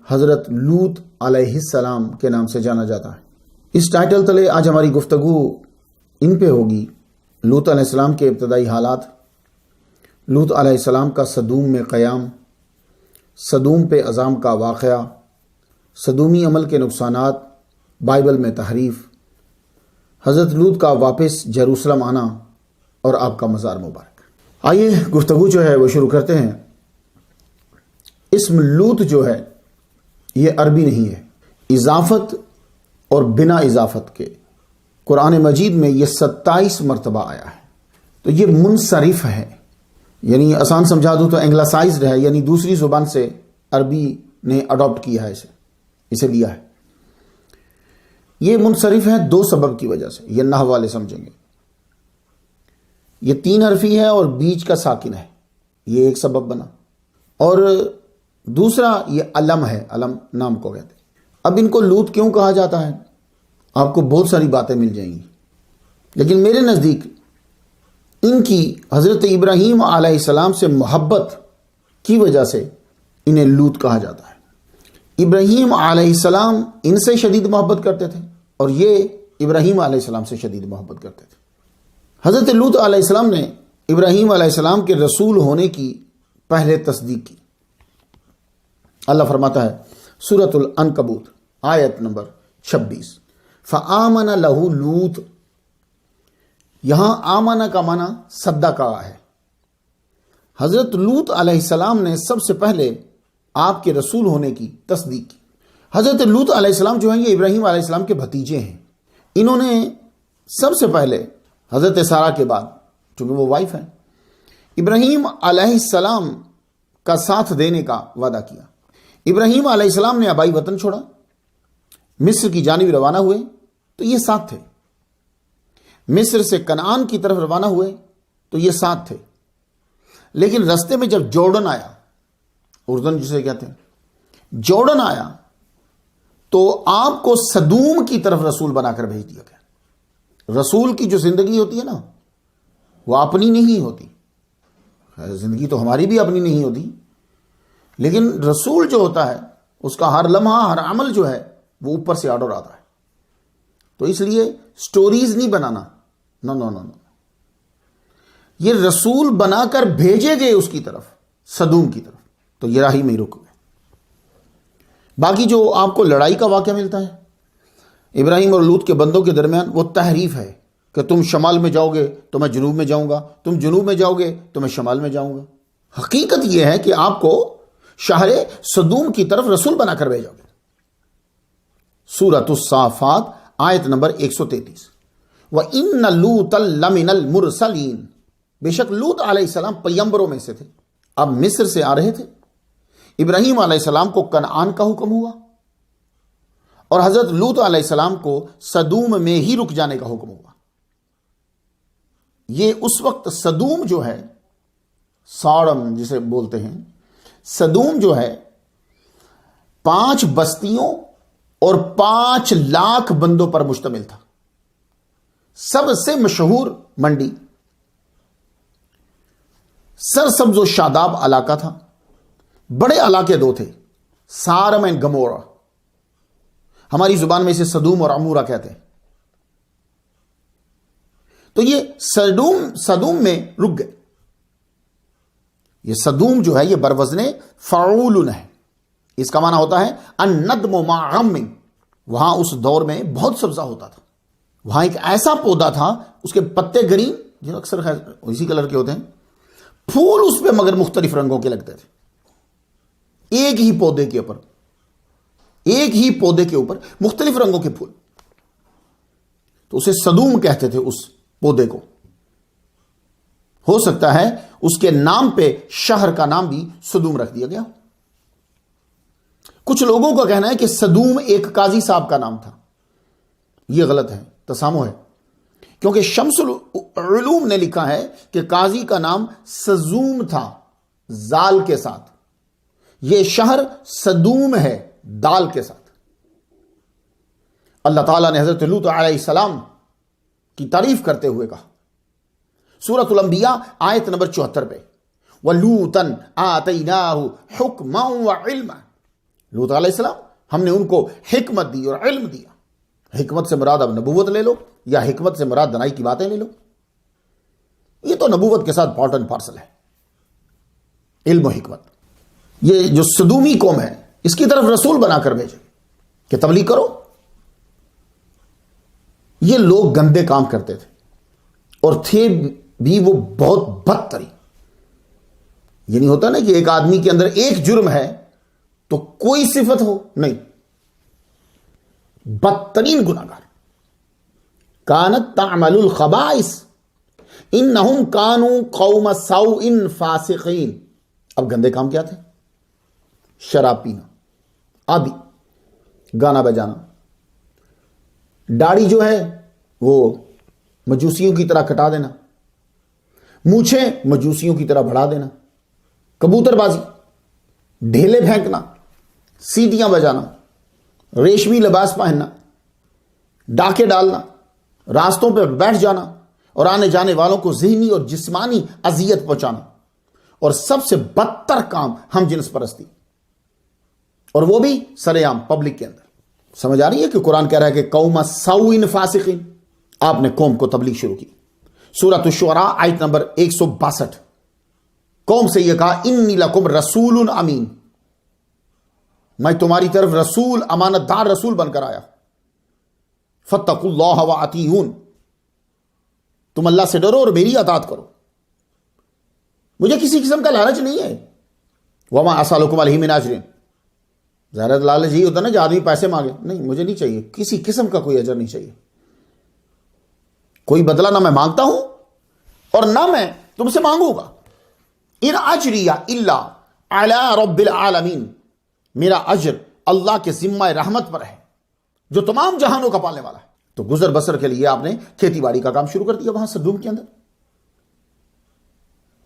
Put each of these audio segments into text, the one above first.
حضرت لوط علیہ السلام کے نام سے جانا جاتا ہے۔ اس ٹائٹل تلے آج ہماری گفتگو ان پہ ہوگی: لوط علیہ السلام کے ابتدائی حالات، لوط علیہ السلام کا سدوم میں قیام، سدوم پہ عذاب کا واقعہ، سدومی عمل کے نقصانات، بائبل میں تحریف، حضرت لوط کا واپس جیروسلم آنا اور آپ کا مزار مبارک۔ آئیے گفتگو جو ہے وہ شروع کرتے ہیں۔ اسم لوط جو ہے یہ عربی نہیں ہے، اضافت اور بنا اضافت کے قرآن مجید میں یہ 27 مرتبہ آیا ہے، تو یہ منصرف ہے، یعنی آسان سمجھا دوں تو انگلسائزڈ ہے، یعنی دوسری زبان سے عربی نے اڈاپٹ کیا ہے، اسے لیا ہے۔ یہ منصرف ہے دو سبب کی وجہ سے، یہ نحو والے سمجھیں گے۔ یہ 3 حرفی ہے اور بیچ کا ساکن ہے، یہ ایک سبب بنا، اور دوسرا یہ علم ہے، علم نام کو کہتے ہیں۔ اب ان کو لوط کیوں کہا جاتا ہے؟ آپ کو بہت ساری باتیں مل جائیں گی، لیکن میرے نزدیک ان کی حضرت ابراہیم علیہ السلام سے محبت کی وجہ سے انہیں لوط کہا جاتا ہے۔ ابراہیم علیہ السلام ان سے شدید محبت کرتے تھے اور یہ ابراہیم علیہ السلام سے شدید محبت کرتے تھے۔ حضرت لوط علیہ السلام نے ابراہیم علیہ السلام کے رسول ہونے کی پہلے تصدیق کی۔ اللہ فرماتا ہے سورۃ العنکبوت آیت نمبر 26، فآمن لہ لوط۔ یہاں آمنہ کا معنی صدقہ ہے۔ حضرت لوط علیہ السلام نے سب سے پہلے آپ کے رسول ہونے کی تصدیق کی۔ حضرت لوط علیہ السلام جو ہیں یہ ابراہیم علیہ السلام کے بھتیجے ہیں۔ انہوں نے سب سے پہلے حضرت سارہ کے بعد، چونکہ وہ وائف ہیں، ابراہیم علیہ السلام کا ساتھ دینے کا وعدہ کیا۔ ابراہیم علیہ السلام نے آبائی وطن چھوڑا، مصر کی جانب روانہ ہوئے تو یہ ساتھ تھے۔ مصر سے کنعان کی طرف روانہ ہوئے تو یہ ساتھ تھے، لیکن رستے میں جب جورڈن آیا، اردن جسے کہتے ہیں، جورڈن آیا تو آپ کو سدوم کی طرف رسول بنا کر بھیج دیا گیا۔ رسول کی جو زندگی ہوتی ہے نا، وہ اپنی نہیں ہوتی، زندگی تو ہماری بھی اپنی نہیں ہوتی، لیکن رسول جو ہوتا ہے اس کا ہر لمحہ، ہر عمل جو ہے وہ اوپر سے آرڈر آتا ہے۔ تو اس لیے سٹوریز نہیں بنانا، نو نو نو نو، یہ رسول بنا کر بھیجے گئے اس کی طرف، سدوم کی طرف، تو یہ راہی میں رک گئے۔ باقی جو آپ کو لڑائی کا واقعہ ملتا ہے ابراہیم اور لوط کے بندوں کے درمیان، وہ تحریف ہے کہ تم شمال میں جاؤ گے تو میں جنوب میں جاؤں گا، تم جنوب میں جاؤ گے تو میں شمال میں جاؤں گا۔ حقیقت یہ ہے کہ آپ کو شہر سدوم کی طرف رسول بنا کر بھیجا گیا۔ سورۃ الصافات آیت نمبر 133، وَإِنَّ لُوطًا لَّمِنَ الْمُرْسَلِينَ۔ بے شک لوط علیہ السلام پیغمبروں میں سے تھے۔ اب مصر سے آ رہے تھے، ابراہیم علیہ السلام کو کنعان کا حکم ہوا اور حضرت لوط علیہ السلام کو سدوم میں ہی رک جانے کا حکم ہوا۔ یہ اس وقت سدوم جو ہے، ساڑم جسے بولتے ہیں، سدوم جو ہے 5 بستیوں اور 5 لاکھ بندوں پر مشتمل تھا۔ سب سے مشہور منڈی، سرسبز و شاداب علاقہ تھا۔ بڑے علاقے 2 تھے، سارم اینڈ گمورا، ہماری زبان میں اسے سدوم اور عمورہ کہتے ہیں۔ تو یہ سدوم میں رک گئے۔ یہ سدوم جو ہے یہ بروزن فعول ہے، اس کا معنی ہوتا ہے الندم مع غم۔ وہاں اس دور میں بہت سبزہ ہوتا تھا، وہاں ایک ایسا پودا تھا، اس کے پتے گرین جو اکثر اسی کلر کے ہوتے ہیں، پھول اس پہ مگر مختلف رنگوں کے لگتے تھے۔ ایک ہی پودے کے اوپر مختلف رنگوں کے پھول، تو اسے سدوم کہتے تھے اس پودے کو۔ ہو سکتا ہے اس کے نام پہ شہر کا نام بھی سدوم رکھ دیا گیا۔ کچھ لوگوں کا کہنا ہے کہ سدوم ایک قاضی صاحب کا نام تھا، یہ غلط ہے، تسامح ہے، کیونکہ شمس العلوم نے لکھا ہے کہ قاضی کا نام سزوم تھا، زال کے ساتھ۔ یہ شہر سدوم ہے، دال کے ساتھ۔ اللہ تعالیٰ نے حضرت لوط علیہ السلام کی تعریف کرتے ہوئے کہا سورۃ الانبیاء آیت نمبر 74 پہ، وَلُوطًا آتَيْنَاهُ حُکْمًا وَعِلْمًا۔ لوط علیہ السلام ہم نے ان کو حکمت دی اور علم دیا. حکمت سے مراد اب نبوت لے لو یا حکمت سے مراد دنائی کی باتیں لے لو، یہ تو نبوت کے ساتھ پارٹ اینڈ پارسل ہے. علم و حکمت یہ جو صدومی قوم ہے اس کی طرف رسول بنا کر بھیجے کہ تبلیغ کرو. یہ لوگ گندے کام کرتے تھے اور تھے بھی وہ بہت بدترین. یہ نہیں ہوتا نا کہ ایک آدمی کے اندر ایک جرم ہے تو کوئی صفت ہو نہیں، بدترین گناہگار. کانت تعمل الخبائث انہم کانوا قوم سوء فاسقین. اب گندے کام کیا تھے؟ شراب پینا، آدھی گانا بجانا، داڑھی جو ہے وہ مجوسیوں کی طرح کٹا دینا، مونچھیں مجوسیوں کی طرح بڑھا دینا، کبوتر بازی، ڈھیلے پھینکنا، سیٹیاں بجانا، ریشمی لباس پہننا، ڈاکے ڈالنا، راستوں پہ بیٹھ جانا اور آنے جانے والوں کو ذہنی اور جسمانی اذیت پہنچانا، اور سب سے بدتر کام ہم جنس پرستی، اور وہ بھی سرے عام پبلک کے اندر. سمجھ آ رہی ہے کہ قرآن کہہ رہا ہے کہ قوم سوء فاسقین. آپ نے قوم کو تبلیغ شروع کی. سورۃ الشعراء آیت نمبر 162. قوم سے یہ کہا انی لکم رسول امین، میں تمہاری طرف رسول، امانت دار رسول بن کر آیا. فاتقوا اللہ واطیعون، تم اللہ سے ڈرو اور میری اطاعت کرو. مجھے کسی قسم کا لالچ نہیں ہے. وما اسالکم علیہ من اجر، ظاہر لالچ یہی ہوتا نا کہ آدمی پیسے مانگے، نہیں مجھے نہیں چاہیے، کسی قسم کا کوئی اجر نہیں چاہیے، کوئی بدلہ نہ میں مانگتا ہوں اور نہ میں تم سے مانگوں گا. ان اجریہ الا علی رب العالمین، میرا اجر اللہ کے ذمہ رحمت پر ہے جو تمام جہانوں کا پالنے والا ہے. تو گزر بسر کے لیے آپ نے کھیتی باڑی کا کام شروع کر دیا وہاں سدوم کے اندر.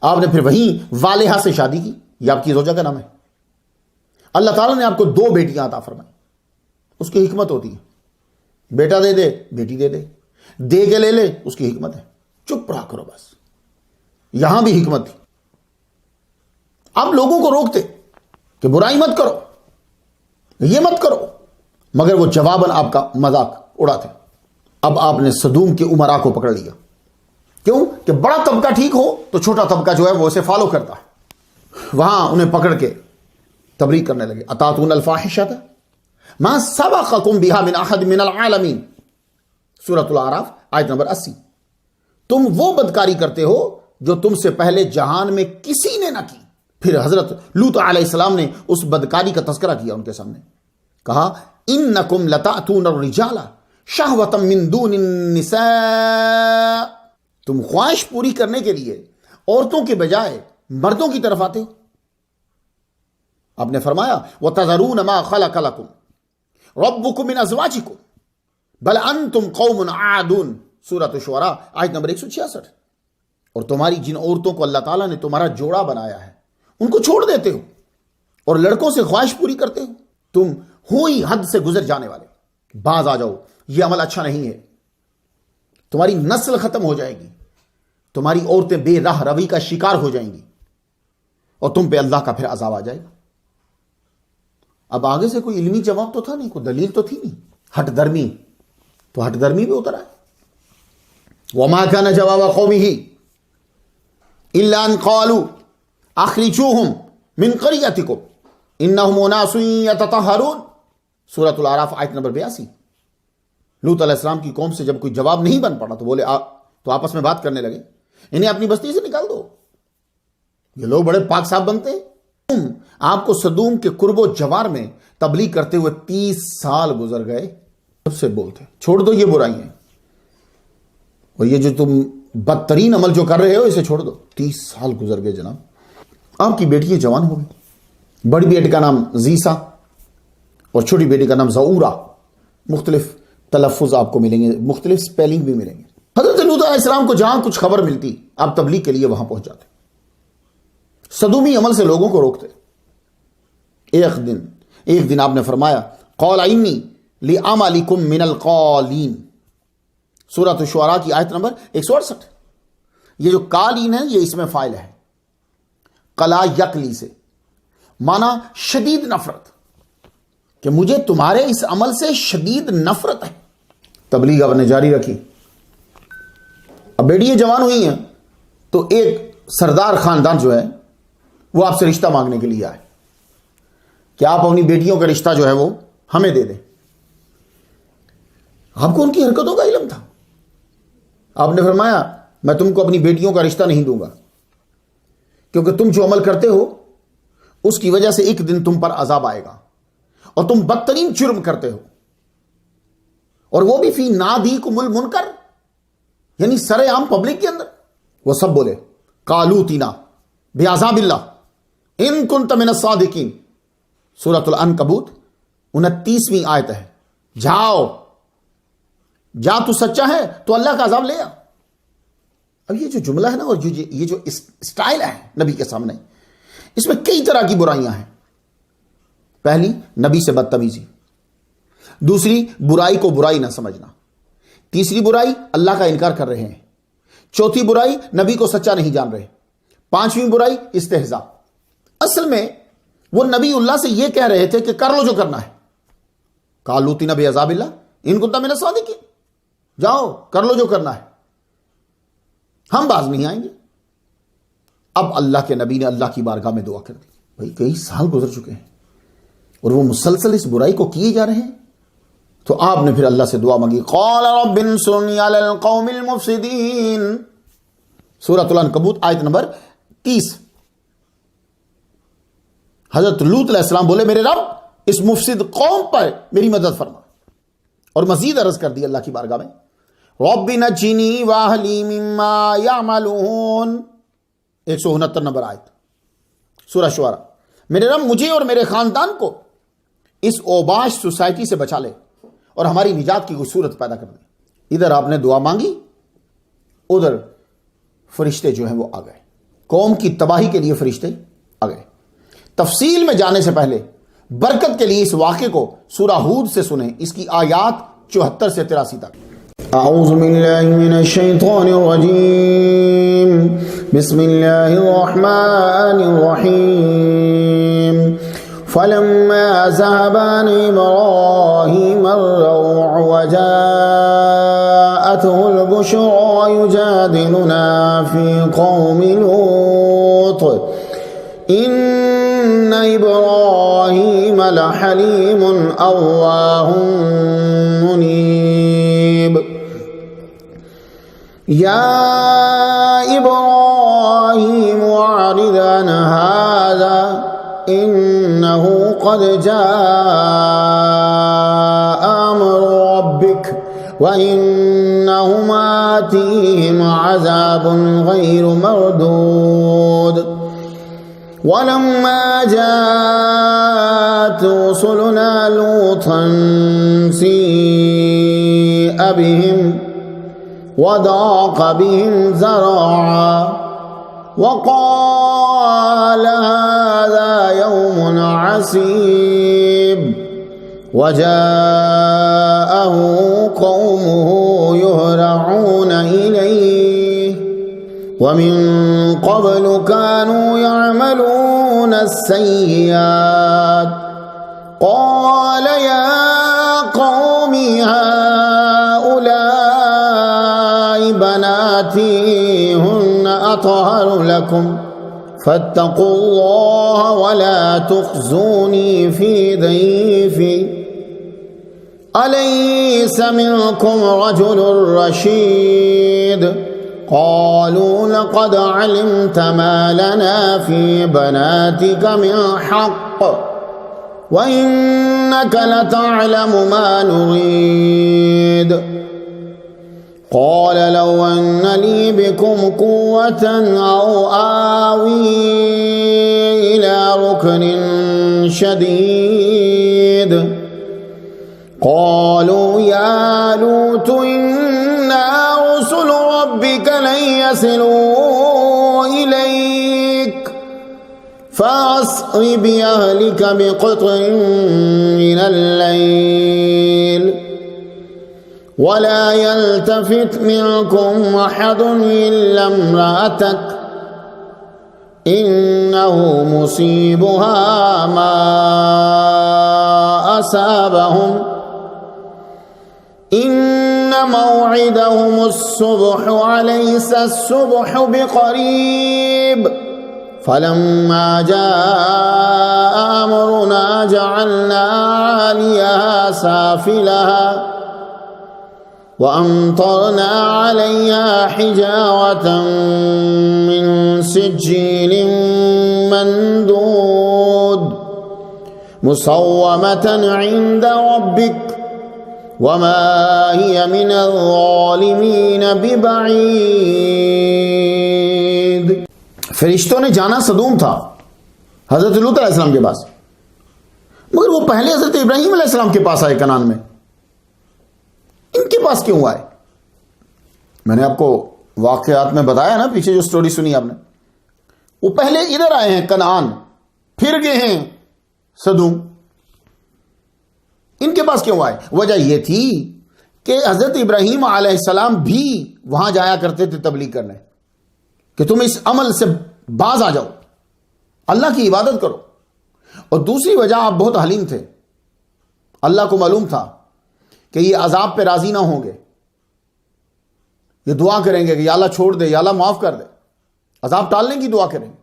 آپ نے پھر وہیں والہا سے شادی کی، یہ آپ کی زوجہ کا نام ہے. اللہ تعالیٰ نے آپ کو 2 بیٹیاں عطا فرمائی. اس کی حکمت ہوتی ہے، بیٹا دے دے بیٹی دے دے، دے کے لے لے، اس کی حکمت ہے. چپ رہا کرو بس. یہاں بھی حکمت تھی. آپ لوگوں کو روکتے کہ برائی مت کرو، یہ مت کرو، مگر وہ جواباً آپ کا مذاق اڑاتے. اب آپ نے سدوم کے امراء کو پکڑ لیا. کیوں کہ بڑا طبقہ ٹھیک ہو تو چھوٹا طبقہ جو ہے وہ اسے فالو کرتا ہے. وہاں انہیں پکڑ کے تبلیغ کرنے لگے. اتاتون الفاحشۃ ما سبقکم بہا من احد من العالمین، سورۃ الاعراف آیت نمبر 80. تم وہ بدکاری کرتے ہو جو تم سے پہلے جہان میں کسی نے نہ کی. پھر حضرت لوط علیہ السلام نے اس بدکاری کا تذکرہ کیا ان کے سامنے. کہا انکم لتأتون الرجال شہوۃ من دون النساء، تم خواہش پوری کرنے کے لیے عورتوں کے بجائے مردوں کی طرف آتے ہو. آپ نے فرمایا وَتَذَرُونَ مَا خَلَقَ لَكُمْ رَبُّكُمْ مِنْ أَزْوَاجِكُمْ بَلْ أَنْتُمْ قَوْمٌ عَادُونَ، سورۃ الشعراء آیت نمبر 166. اور تمہاری جن عورتوں کو اللہ تعالیٰ نے تمہارا جوڑا بنایا ہے ان کو چھوڑ دیتے ہو اور لڑکوں سے خواہش پوری کرتے ہو. تم ہوئی حد سے گزر جانے والے. باز آ جاؤ، یہ عمل اچھا نہیں ہے. تمہاری نسل ختم ہو جائے گی، تمہاری عورتیں بے راہ روی کا شکار ہو جائیں گی اور تم پہ اللہ کا پھر عذاب آ جائے گا. اب آگے سے کوئی علمی جواب تو تھا نہیں، کوئی دلیل تو تھی نہیں. ہٹ درمی، تو ہٹ درمی بھی اترا ہے. وما كان جواب قومه الا ان قالوا اخرجوهم من قريتكم انهم اناس يتطهرون، سورۃ الاعراف آیت نمبر 82. لوط علیہ السلام کی قوم سے جب کوئی جواب نہیں بن پڑا تو بولے تو آپس میں بات کرنے لگے انہیں اپنی بستی سے نکال دو، یہ لوگ بڑے پاک صاف بنتے ہیں. آپ کو سدوم کے قرب و جوار میں تبلیغ کرتے ہوئے 30 سال گزر گئے. سب سے بولتے چھوڑ دو یہ برائیاں، اور یہ جو تم بدترین عمل جو کر رہے ہو اسے چھوڑ دو. 30 سال گزر گئے جناب. آپ کی بیٹی جوان ہو گئی. بڑی بیٹی کا نام زیسا اور چھوٹی بیٹی کا نام زعورہ. مختلف تلفظ آپ کو ملیں گے، مختلف سپیلنگ بھی ملیں گے. حضرت لوط علیہ السلام کو جہاں کچھ خبر ملتی آپ تبلیغ کے لیے وہاں پہنچ جاتے. صدومی عمل سے لوگوں کو روکتے. ایک دن آپ نے فرمایا قال انی لعملکم من القالین، سورۃ الشعراء کی آیت نمبر 168. یہ جو قالین ہے یہ اس میں فاعل ہے. قلا یقلی سے مانا شدید نفرت، کہ مجھے تمہارے اس عمل سے شدید نفرت ہے. تبلیغ آپ نے جاری رکھی. اب بیٹیاں جوان ہوئی ہیں تو ایک سردار خاندان جو ہے وہ آپ سے رشتہ مانگنے کے لیے آئے کہ آپ اپنی بیٹیوں کا رشتہ جو ہے وہ ہمیں دے دیں. آپ کو ان کی حرکتوں کا علم تھا. آپ نے فرمایا میں تم کو اپنی بیٹیوں کا رشتہ نہیں دوں گا کیونکہ تم جو عمل کرتے ہو اس کی وجہ سے ایک دن تم پر عذاب آئے گا اور تم بدترین جرم کرتے ہو, اور وہ بھی فی نادیکم المنکر, یعنی سر عام پبلک کے اندر. وہ سب بولے قالوا اتینا بعذاب اللہ ان کنت من الصادقین. سورۃ العنکبوت 29ویں آیت ہے. جا تو سچا ہے تو اللہ کا عذاب لے آ. اب یہ جو جملہ ہے نا اور یہ جو اسٹائل ہے نبی کے سامنے, اس میں کئی طرح کی برائیاں ہیں. پہلی, نبی سے بدتمیزی. دوسری, برائی کو برائی نہ سمجھنا. تیسری برائی, اللہ کا انکار کر رہے ہیں. چوتھی برائی, نبی کو سچا نہیں جان رہے. پانچویں برائی, استہزاء. اصل میں وہ نبی اللہ سے یہ کہہ رہے تھے کہ کر لو جو کرنا ہے. قالوا اتینا بعذاب اللہ ان کنت من الصادقین. جاؤ کر لو جو کرنا ہے, ہم باز نہیں آئیں گے. اب اللہ کے نبی نے اللہ کی بارگاہ میں دعا کر دی. بھائی کئی سال گزر چکے ہیں اور وہ مسلسل اس برائی کو کیے جا رہے ہیں. تو آپ نے پھر اللہ سے دعا مانگی. قال رب انصرنی علی القوم المفسدین. سورۃ العنکبوت آیت نمبر 30. حضرت لوط علیہ السلام بولے میرے رب اس مفسد قوم پر میری مدد فرما. اور مزید عرض کر دی اللہ کی بارگاہ میں رب نجنی واہلی مما یعملون. 169 نمبر آیت سورہ شعراء. میرے رب مجھے اور میرے خاندان کو اس اوباش سوسائٹی سے بچا لے اور ہماری نجات کی کوئی صورت پیدا کر دے. ادھر آپ نے دعا مانگی, ادھر فرشتے جو ہیں وہ آ گئے. قوم کی تباہی کے لیے فرشتے آ گئے. تفصیل میں جانے سے پہلے برکت کے لیے اس واقعے کو سورہ ہود سے سنیں. اس کی آیات 74 سے 83 تک. اعوذ باللہ من الشیطان الرجیم بسم اللہ الرحمن الرحیم فلما ذهب عن إبراهيم الروع وجاءته البشرى يجادلنا في قوم لوط إن إبراهيم لحليم أواه منيب يا إبراهيم أعرض عن هذا إنه قد جاء أمر ربك وإنهم آتيهم عذاب غير مردود ولما جاءت رسلنا لوطا سيء بهم وضاق بهم ذرعا وقال هذا يوم عسيب وجاءه قومه يهرعون إليه ومن قبل كانوا يعملون السيئات قال يا قوم هؤلاء بناتي هن أطهر لكم فاتقوا الله ولا تخزوني في ضيفي أليس منكم رجل رشيد قالوا لقد علمت ما لنا في بناتك من حق وإنك لتعلم ما نريد قال لو أن لي بكم قوة أو آوي إلى ركن شديد قالوا يا لوط إنا رسل ربك لن يصلوا إليك فأسر بأهلك بقطع من الليل ولا يلتفت منكم أحد إلا امرأتك إنه مصيبها ما أصابهم إن موعدهم الصبح أليس الصبح بقريب فلما جاء أمرنا جعلنا عاليها سافلها وأمطرنا عليها حجارة من سجيل منضود مسومة عند ربك وما هي من الظالمين ببعيد. فرشتوں نے جانا صدوم تھا حضرت لوط علیہ السلام کے پاس، مگر وہ پہلے حضرت ابراہیم علیہ السلام کے پاس آئے کنعان میں. ان کے پاس کیوں آئے؟ میں نے آپ کو واقعات میں بتایا نا، پیچھے جو سٹوری سنی آپ نے، وہ پہلے ادھر آئے ہیں کنعان، پھر گئے ہیں صدوم. ان کے پاس کیوں آئے؟ وجہ یہ تھی کہ حضرت ابراہیم علیہ السلام بھی وہاں جایا کرتے تھے تبلیغ کرنے کہ تم اس عمل سے باز آ جاؤ، اللہ کی عبادت کرو. اور دوسری وجہ آپ بہت حلیم تھے، اللہ کو معلوم تھا کہ یہ عذاب پہ راضی نہ ہوں گے، یہ دعا کریں گے کہ یا اللہ چھوڑ دے، یا اللہ معاف کر دے، عذاب ٹالنے کی دعا کریں گے.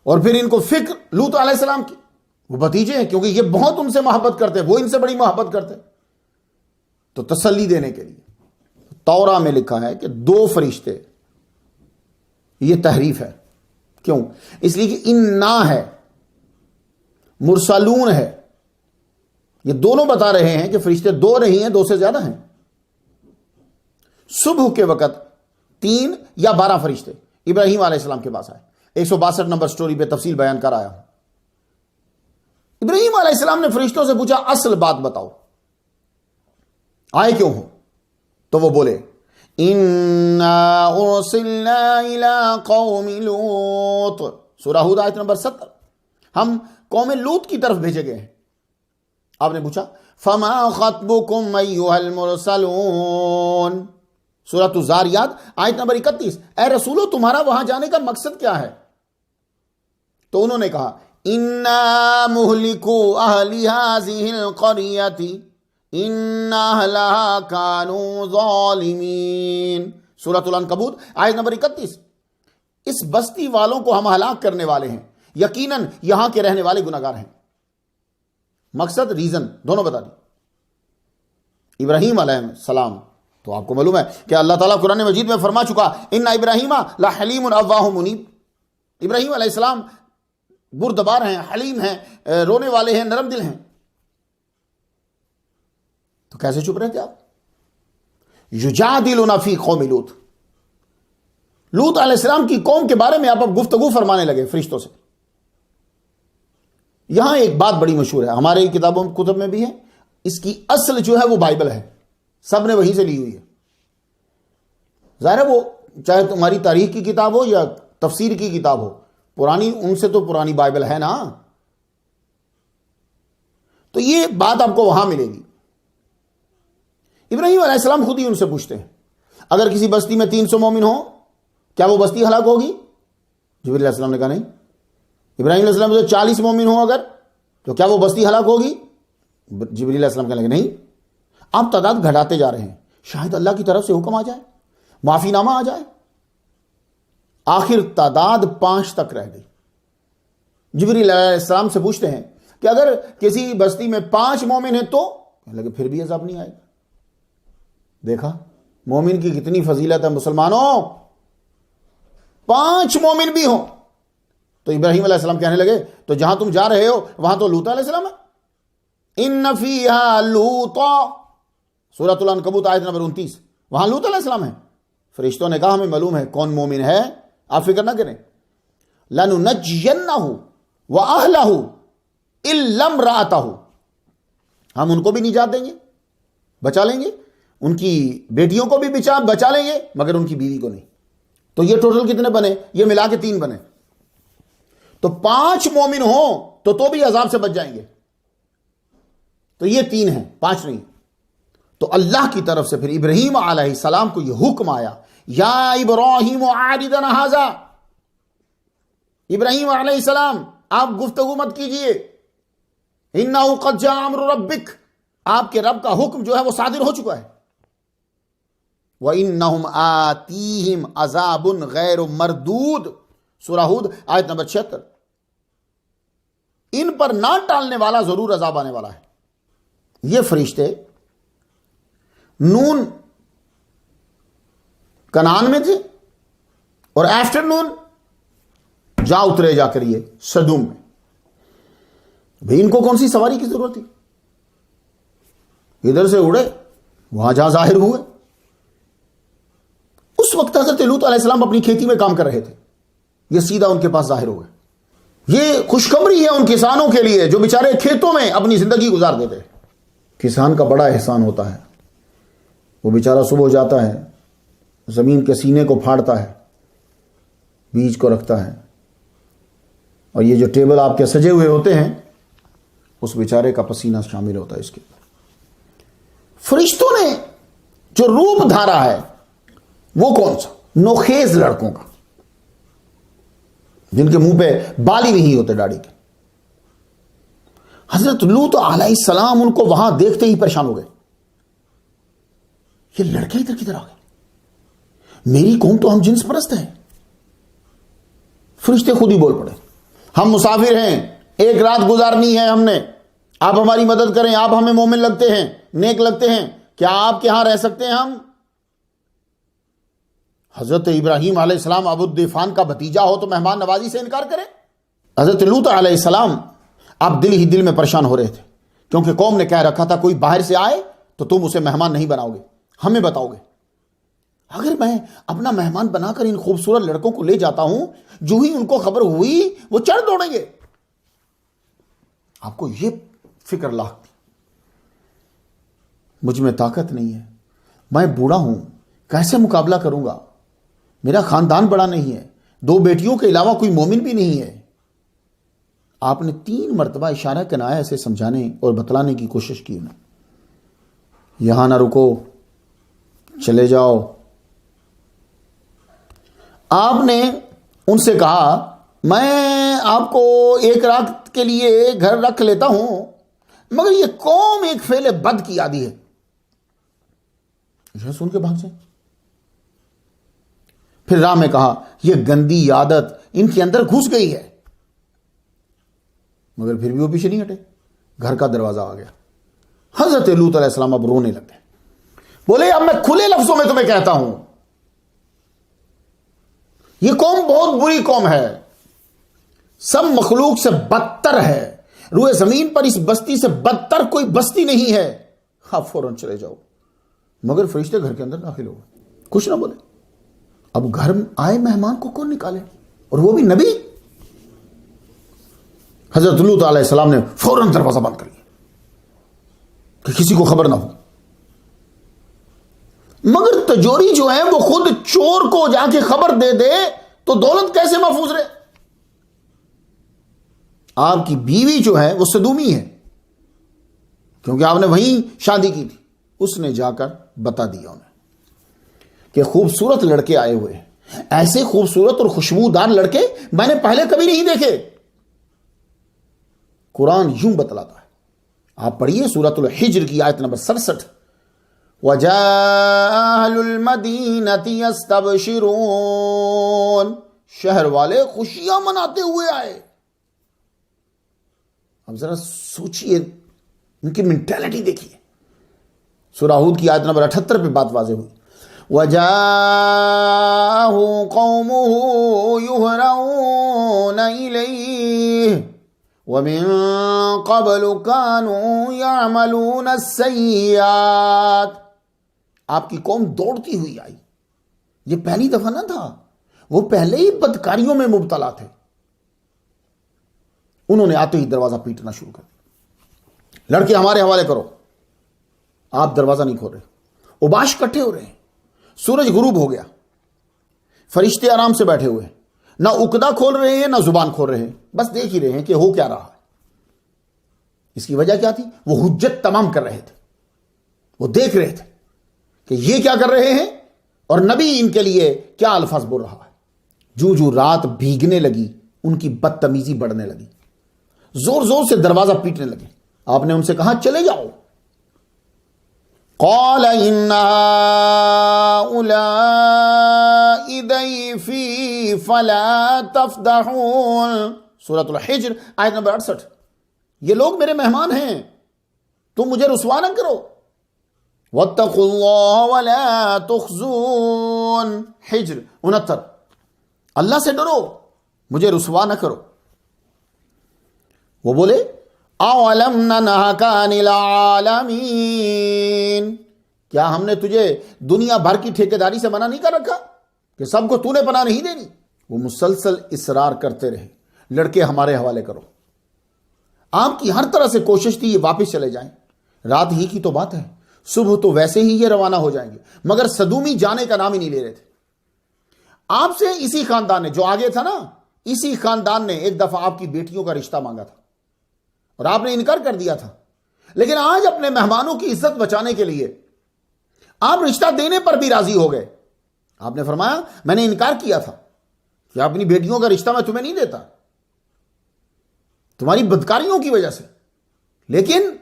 اور پھر ان کو فکر لوط علیہ السلام کی، وہ بھتیجے ہیں کیونکہ یہ بہت ان سے محبت کرتے، وہ ان سے بڑی محبت کرتے، تو تسلی دینے کے لیے تورا میں لکھا ہے کہ 2 فرشتے، یہ تحریف ہے. کیوں؟ اس لیے کہ انا ہے، مرسلون ہے، یہ دونوں بتا رہے ہیں کہ فرشتے 2 نہیں ہیں، 2 سے زیادہ ہیں. صبح کے وقت 3 یا 12 فرشتے ابراہیم علیہ السلام کے پاس آئے. 162 نمبر سٹوری پہ تفصیل بیان کر آیا ہوں. ابراہیم علیہ السلام نے فرشتوں سے پوچھا اصل بات بتاؤ، آئے کیوں ہو؟ تو وہ بولے اِنَّا أُرْسِلْنَا إِلَىٰ قَوْمِ لُوط، سورہ ہود آیت نمبر 70، ہم قوم لوط کی طرف بھیجے گئے ہیں. آپ نے پوچھا فَمَا خَطْبُكُمْ أَيُّهَا الْمُرْسَلُونَ، سورۃ الزاریات آیت نمبر 31، اے رسولو تمہارا وہاں جانے کا مقصد کیا ہے؟ تو انہوں نے کہا اِنَّا مُهْلِكُوا أَهْلِ هَٰذِهِ الْقَرْيَةِ إِنَّ أَهْلَهَا كَانُوا ظَالِمِينَ، سورۃ العنکبوت آیت نمبر 31، اس بستی والوں کو ہم ہلاک کرنے والے ہیں، یقیناً یہاں کے رہنے والے گناہگار ہیں. مقصد ریزن دونوں بتا دی. ابراہیم علیہ السلام تو آپ کو معلوم ہے کہ اللہ تعالیٰ قرآن مجید میں فرما چکا ان ابراہیم لحلیم اواہ منیب، ابراہیم علیہ السلام بردبار ہیں، حلیم ہیں، رونے والے ہیں، نرم دل ہیں. تو کیسے چپ رہے تھے آپ؟ یجادلون فی قوم لوط، لوط علیہ السلام کی قوم کے بارے میں آپ اب گفتگو فرمانے لگے فرشتوں سے. یہاں ایک بات بڑی مشہور ہے، ہمارے کتابوں کتب میں بھی ہے، اس کی اصل جو ہے وہ بائبل ہے، سب نے وہیں سے لی ہوئی ہے. ظاہر ہے وہ چاہے تمہاری تاریخ کی کتاب ہو یا تفسیر کی کتاب ہو، پرانی ان سے تو پرانی بائبل ہے نا. تو یہ بات آپ کو وہاں ملے گی. ابراہیم علیہ السلام خود ہی ان سے پوچھتے ہیں اگر کسی بستی میں 300 مومن ہو کیا وہ بستی ہلاک ہوگی؟ جبریل علیہ السلام نے کہا نہیں. ابراہیم علیہ السلام سے 40 مومن ہوں اگر تو کیا وہ بستی ہلاک ہوگی؟ جبریل علیہ السلام کہنے لگے نہیں، آپ تعداد گھٹاتے جا رہے ہیں، شاید اللہ کی طرف سے حکم آ جائے، معافی نامہ آ جائے. آخر تعداد 5 تک رہ گئی. جبریل علیہ السلام سے پوچھتے ہیں کہ اگر کسی بستی میں 5 مومن ہیں تو کہنے لگے پھر بھی عذاب نہیں آئے گا. دیکھا مومن کی کتنی فضیلت ہے مسلمانوں، 5 مومن بھی ہوں. تو ابراہیم علیہ السلام کہنے لگے تو جہاں تم جا رہے ہو وہاں تو لوط علیہ السلام ہے. ان فیہا لوطا، سورۃ العنکبوت آیت نمبر 29، وہاں لوط علیہ السلام ہے. فرشتوں نے کہا ہمیں معلوم ہے کون مومن ہے، آپ فکر نہ کریں. لَنُنَجِّيَنَّهُ وَأَهْلَهُ إِلَّا امْرَأَتَهُ، ہم ان کو بھی نجات دیں گے، بچا لیں گے، ان کی بیٹیوں کو بھی بچا لیں گے مگر ان کی بیوی کو نہیں. تو یہ ٹوٹل کتنے بنے؟ یہ ملا کے 3 بنے. تو 5 مومن ہوں تو بھی عذاب سے بچ جائیں گے. تو یہ 3 ہیں، 5 نہیں. تو اللہ کی طرف سے پھر ابراہیم علیہ السلام کو یہ حکم آیا یا ابراہیم عارض ھذا، ابراہیم علیہ السلام آپ گفتگو مت کیجئے، اِنَّهُ قَدْ جَاءَ أَمْرُ رَبِّكَ، آپ کے رب کا حکم جو ہے وہ صادر ہو چکا ہے۔ وَإِنَّهُمْ آتِيهِمْ عَذَابٌ غَيْرُ مَرْدُودٌ، سورہ ہود آیت نمبر 76۔ ان پر نہ ٹالنے والا ضرور عذاب آنے والا ہے۔ یہ فرشتے نون کنعان میں تھے اور آفٹر نون جا اترے جا کر یہ سدوم میں۔ بھئی ان کو کون سی سواری کی ضرورت تھی؟ ادھر سے اڑے وہاں جا ظاہر ہوئے۔ اس وقت حضرت لوط علیہ السلام اپنی کھیتی میں کام کر رہے تھے، یہ سیدھا ان کے پاس ظاہر ہو گئے۔ یہ خوشخبری ہے ان کسانوں کے لیے جو بیچارے کھیتوں میں اپنی زندگی گزار دیتے۔ کسان کا بڑا احسان ہوتا ہے، وہ بیچارہ صبح جاتا ہے، زمین کے سینے کو پھاڑتا ہے، بیج کو رکھتا ہے، اور یہ جو ٹیبل آپ کے سجے ہوئے ہوتے ہیں اس بیچارے کا پسینہ شامل ہوتا ہے اس کے۔ فرشتوں نے جو روپ دھارا ہے وہ کون سا؟ نوخیز لڑکوں کا، جن کے منہ پہ بال ہی نہیں ہوتے داڑھی کے۔ حضرت لوط علیہ السلام ان کو وہاں دیکھتے ہی پریشان ہو گئے، یہ لڑکے ادھر کدھر آ گئے؟ میری قوم تو ہم جنس پرست ہیں۔ فرشتے خود ہی بول پڑے، ہم مسافر ہیں، ایک رات گزارنی ہے ہم نے، آپ ہماری مدد کریں، آپ ہمیں مومن لگتے ہیں، نیک لگتے ہیں، کیا آپ کے ہاں رہ سکتے ہیں ہم؟ حضرت ابراہیم علیہ السلام ابو الدیفان کا بھتیجا ہو تو مہمان نوازی سے انکار کرے؟ حضرت لوط علیہ السلام آپ دل ہی دل میں پریشان ہو رہے تھے، کیونکہ قوم نے کہہ رکھا تھا کوئی باہر سے آئے تو تم اسے مہمان نہیں بناؤ گے، ہمیں بتاؤ گے۔ اگر میں اپنا مہمان بنا کر ان خوبصورت لڑکوں کو لے جاتا ہوں، جو ہی ان کو خبر ہوئی وہ چڑھ دوڑیں گے۔ آپ کو یہ فکر لاحق، مجھ میں طاقت نہیں ہے، میں بوڑھا ہوں، کیسے مقابلہ کروں گا؟ میرا خاندان بڑا نہیں ہے، 2 بیٹیوں کے علاوہ کوئی مومن بھی نہیں ہے۔ آپ نے 3 مرتبہ اشارہ کنایا سے سمجھانے اور بتلانے کی کوشش کی انہیں، یہاں نہ رکو، چلے جاؤ۔ آپ نے ان سے کہا میں آپ کو 1 رات کے لیے گھر رکھ لیتا ہوں، مگر یہ قوم ایک فعل بد کی عادی ہے۔ یہ سن کے بھاگ جائیں۔ پھر راہ میں کہا یہ گندی عادت ان کے اندر گھس گئی ہے، مگر پھر بھی وہ پیچھے نہیں ہٹے۔ گھر کا دروازہ آ گیا، حضرت لوط علیہ السلام اب رونے لگ گئے، بولے اب میں کھلے لفظوں میں تمہیں کہتا ہوں یہ قوم بہت بری قوم ہے، سب مخلوق سے بدتر ہے، روئے زمین پر اس بستی سے بدتر کوئی بستی نہیں ہے، آپ فوراً چلے جاؤ۔ مگر فرشتے گھر کے اندر داخل ہو گئے، کچھ نہ بولے۔ اب گھر آئے مہمان کو کون نکالے، اور وہ بھی نبی؟ حضرت لوط علیہ السلام نے فوراً دروازہ بند کر لیا کہ کسی کو خبر نہ ہو۔ مگر تجوری جو ہے وہ خود چور کو جا کے خبر دے دے تو دولت کیسے محفوظ رہے؟ آپ کی بیوی جو ہے وہ سدومی ہے، کیونکہ آپ نے وہیں شادی کی تھی۔ اس نے جا کر بتا دیا انہیں کہ خوبصورت لڑکے آئے ہوئے ہیں، ایسے خوبصورت اور خوشبودار لڑکے میں نے پہلے کبھی نہیں دیکھے۔ قرآن یوں بتلاتا ہے، آپ پڑھیے سورۃ الحجر کی آیت نمبر 67، وَجَاءَ أَهْلُ الْمَدِينَةِ يَسْتَبْشِرُونَ، شہر والے خوشیاں مناتے ہوئے آئے۔ اب ذرا سوچئے، ان کی مینٹیلٹی دیکھیے۔ سورہ ہود کی آیت نمبر 78 پہ بات واضح ہوئی، وَجَاءَهُ قَوْمُهُ يُهْرَعُونَ إِلَيْهِ وَمِن قَبْلُ كَانُوا يَعْمَلُونَ السَّيِّئَاتِ، آپ کی قوم دوڑتی ہوئی آئی، یہ پہلی دفعہ نہ تھا، وہ پہلے ہی بدکاریوں میں مبتلا تھے۔ انہوں نے آتے ہی دروازہ پیٹنا شروع کر دیا، لڑکے ہمارے حوالے کرو۔ آپ دروازہ نہیں کھول رہے، اوباش کٹھے ہو رہے ہیں، سورج غروب ہو گیا، فرشتے آرام سے بیٹھے ہوئے ہیں، نہ عقدہ کھول رہے ہیں نہ زبان کھول رہے ہیں، بس دیکھ ہی رہے ہیں کہ ہو کیا رہا ہے۔ اس کی وجہ کیا تھی؟ وہ حجت تمام کر رہے تھے، وہ دیکھ رہے تھے کہ یہ کیا کر رہے ہیں اور نبی ان کے لیے کیا الفاظ بول رہا ہے۔ جو رات بھیگنے لگی ان کی بدتمیزی بڑھنے لگی، زور زور سے دروازہ پیٹنے لگے۔ آپ نے ان سے کہا چلے جاؤ۔ قال ان هؤلاء ضيفي فلا تفضحون، سورۃ الحجر آیت نمبر 68۔ یہ لوگ میرے مہمان ہیں، تم مجھے رسوا نہ کرو۔ واتقوا اللہ ولا تخزون، حجر 69۔ اللہ سے ڈرو، مجھے رسوا نہ کرو۔ وہ بولے اولم ننہک عن العالمین، کیا ہم نے تجھے دنیا بھر کی ٹھیکیداری سے منع نہیں کر رکھا کہ سب کو تو نے پناہ نہیں دینی؟ وہ مسلسل اصرار کرتے رہے، لڑکے ہمارے حوالے کرو۔ آپ کی ہر طرح سے کوشش تھی یہ واپس چلے جائیں، رات ہی کی تو بات ہے، صبح تو ویسے ہی یہ روانہ ہو جائیں گے، مگر صدومی جانے کا نام ہی نہیں لے رہے تھے۔ آپ سے اسی خاندان نے، جو آگے تھا نا، اسی خاندان نے ایک دفعہ آپ کی بیٹیوں کا رشتہ مانگا تھا اور آپ نے انکار کر دیا تھا، لیکن آج اپنے مہمانوں کی عزت بچانے کے لیے آپ رشتہ دینے پر بھی راضی ہو گئے۔ آپ نے فرمایا میں نے انکار کیا تھا کہ اپنی بیٹیوں کا رشتہ میں تمہیں نہیں دیتا تمہاری بدکاریوں کی وجہ سے، لیکن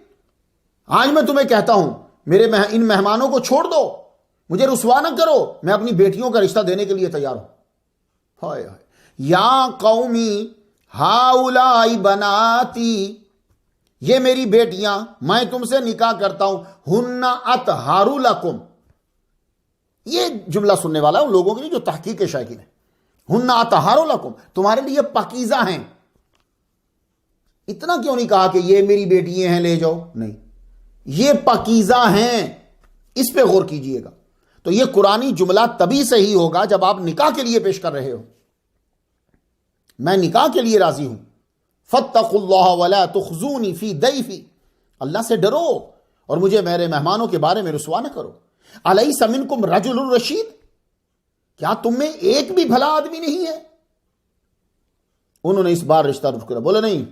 آج میں تمہیں کہتا ہوں میرے ان مہمانوں کو چھوڑ دو، مجھے رسوا نہ کرو، میں اپنی بیٹیوں کا رشتہ دینے کے لیے تیار ہوں۔ ہائے ہائے، یا قومی ہاؤلاء بناتی، یہ میری بیٹیاں میں تم سے نکاح کرتا ہوں، ہن اطہار لکم۔ یہ جملہ سننے والا ان لوگوں کے لیے جو تحقیق کے شائقین ہیں، ہن اطہار لکم، تمہارے لیے پاکیزہ ہیں۔ اتنا کیوں نہیں کہا کہ یہ میری بیٹیاں ہیں لے جاؤ؟ نہیں، یہ پاکیزہ ہیں، اس پہ غور کیجئے گا۔ تو یہ قرآنی جملہ تبھی صحیح ہوگا جب آپ نکاح کے لیے پیش کر رہے ہو۔ میں نکاح کے لیے راضی ہوں، فاتقوا اللہ ولا تخزونی فی ضیفی، اللہ سے ڈرو اور مجھے میرے مہمانوں کے بارے میں رسوا نہ کرو۔ الیس منکم رجل رشید، کیا تم میں ایک بھی بھلا آدمی نہیں ہے؟ انہوں نے اس بار رشتہ رک کر بولے نہیں۔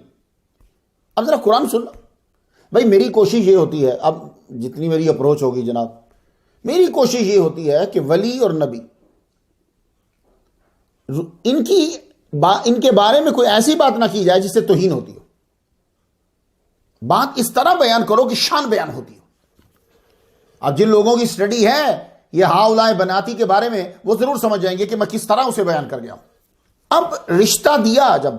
اب ذرا قرآن سن لو بھائی، میری کوشش یہ ہوتی ہے، اب جتنی میری اپروچ ہوگی جناب، میری کوشش یہ ہوتی ہے کہ ولی اور نبی ان کے بارے میں کوئی ایسی بات نہ کی جائے جس سے توہین ہوتی ہو، بات اس طرح بیان کرو کہ شان بیان ہوتی ہو۔ اب جن لوگوں کی سٹڈی ہے یہ ہاؤلائے بناتی کے بارے میں، وہ ضرور سمجھ جائیں گے کہ میں کس طرح اسے بیان کر گیا ہوں۔ اب رشتہ دیا، جب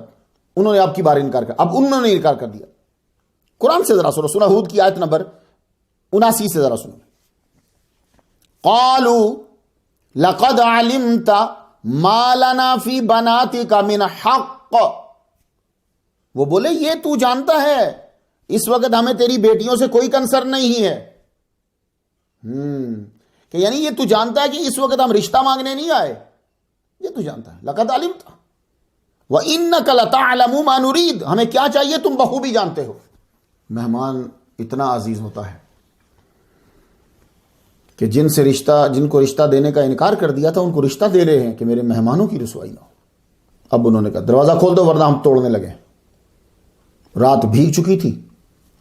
انہوں نے آپ کی بار انکار کر، اب انہوں نے انکار کر دیا۔ قرآن سے ذرا سنو، سورہ ہود کی آیت نمبر 79 سے ذرا سنو۔ قالوا لقد علمت ما لنا فی بناتک من حق، وہ بولے یہ تو جانتا ہے اس وقت ہمیں تیری بیٹیوں سے کوئی کنسرن نہیں ہے۔ کہ یعنی یہ تو جانتا ہے کہ اس وقت ہم رشتہ مانگنے نہیں آئے، یہ تو جانتا ہے۔ لقد علمت وَإِنَّكَ لَتَعْلَمُ مَا نُرِيدُ، ہمیں کیا چاہیے تم بخوبی جانتے ہو۔ مہمان اتنا عزیز ہوتا ہے کہ جن کو رشتہ دینے کا انکار کر دیا تھا ان کو رشتہ دے رہے ہیں کہ میرے مہمانوں کی رسوائی نہ ہو۔ اب انہوں نے کہا دروازہ کھول دو ورنہ ہم توڑنے لگے۔ رات بھیگ چکی تھی،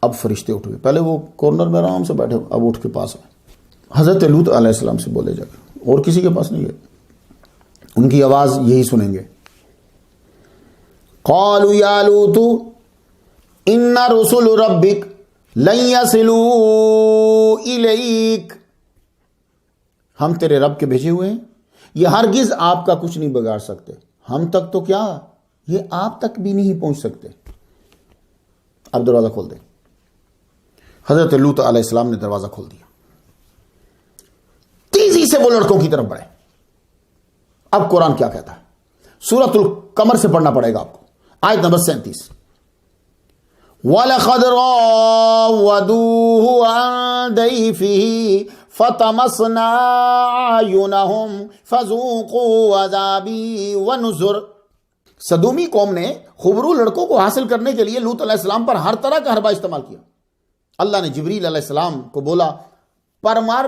اب فرشتے اٹھ گئے، پہلے وہ کارنر میں آرام سے بیٹھے، اب اٹھ کے پاس آئے، حضرت لوط علیہ السلام سے بولے جا کر، اور کسی کے پاس نہیں گئے، ان کی آواز یہی سنیں گے۔ قالوا یا لوط ان رسل ربک لن یصلوا الیک، ہم تیرے رب کے بھیجے ہوئے ہیں، یہ ہرگز آپ کا کچھ نہیں بگاڑ سکتے، ہم تک تو کیا یہ آپ تک بھی نہیں پہنچ سکتے۔ اب دروازہ کھول دیں۔ حضرت لوط علیہ السلام نے دروازہ کھول دیا، تیزی سے وہ لڑکوں کی طرف بڑھے۔ اب قرآن کیا کہتا ہے؟ سورۃ القمر سے پڑھنا پڑے گا آپ کو، آیت نمبر 37۔ وَلَقَدْ رَاوَدُوهُ عَنْ ضَيْفِهِ فَطَمَسْنَا أَعْيُنَهُمْ فَذُوقُوا عَذَابِي وَنُذُرِ، سدومی قوم نے خبرو لڑکوں کو حاصل کرنے کے لیے لوط علیہ السلام پر ہر طرح کا حربہ استعمال کیا۔ اللہ نے جبریل علیہ السلام کو بولا پر مار،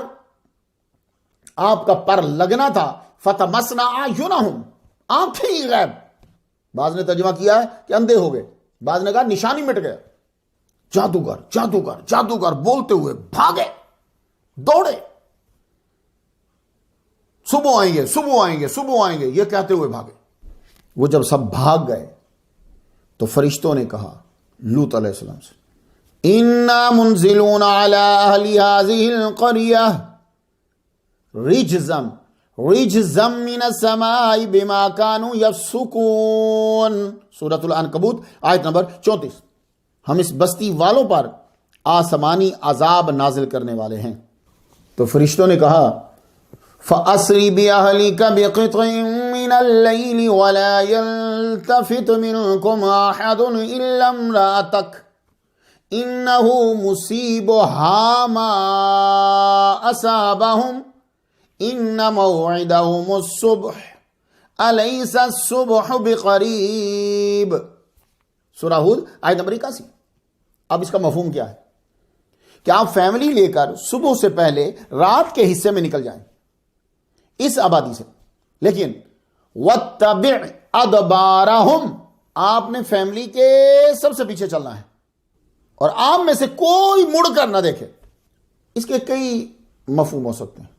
آپ کا پر لگنا تھا، فَطَمَسْنَا أَعْيُنَهُمْ، آنکھیں ہی غائب۔ بعض نے ترجمہ کیا ہے کہ اندھے ہو گئے، بعض نے کہا نشانی مٹ گیا۔ جادوگر جادوگر جادوگر بولتے ہوئے بھاگے، دوڑے، صبح آئیں گے صبح آئیں گے صبح آئیں گے یہ کہتے ہوئے بھاگے۔ وہ جب سب بھاگ گئے تو فرشتوں نے کہا لوط علیہ السلام سے انا منزلون علی اہل هذه القریہ رجزا من السماء بما كانوا یفسقون، سورۃ العنکبوت آیت نمبر 34۔ ہم اس بستی والوں پر آسمانی عذاب نازل کرنے والے ہیں۔ تو فرشتوں نے کہا فَأَسْرِ بِأَهْلِكَ بِقِطْعٍ مِّنَ اللَّيْلِ وَلَا يَلْتَفِتْ مِنكُمْ أَحَدٌ إِلَّا امْرَأَتَكَ إِنَّهُ مُصِيبُهَا مَا أَصَابَهُمْ إِنَّ مَوْعِدَهُمُ الصُّبْحُ أَلَيْسَ الصُّبْحُ بِقَرِيبٍ، سورہ ہود آیت نمبر 81۔ اب اس کا مفہوم کیا ہے کہ آپ فیملی لے کر صبح سے پہلے رات کے حصے میں نکل جائیں اس آبادی سے، لیکن وَاتَّبِعْ أَدْبَارَهُمْ، آپ نے فیملی کے سب سے پیچھے چلنا ہے اور آپ میں سے کوئی مڑ کر نہ دیکھے۔ اس کے کئی مفہوم ہو سکتے ہیں۔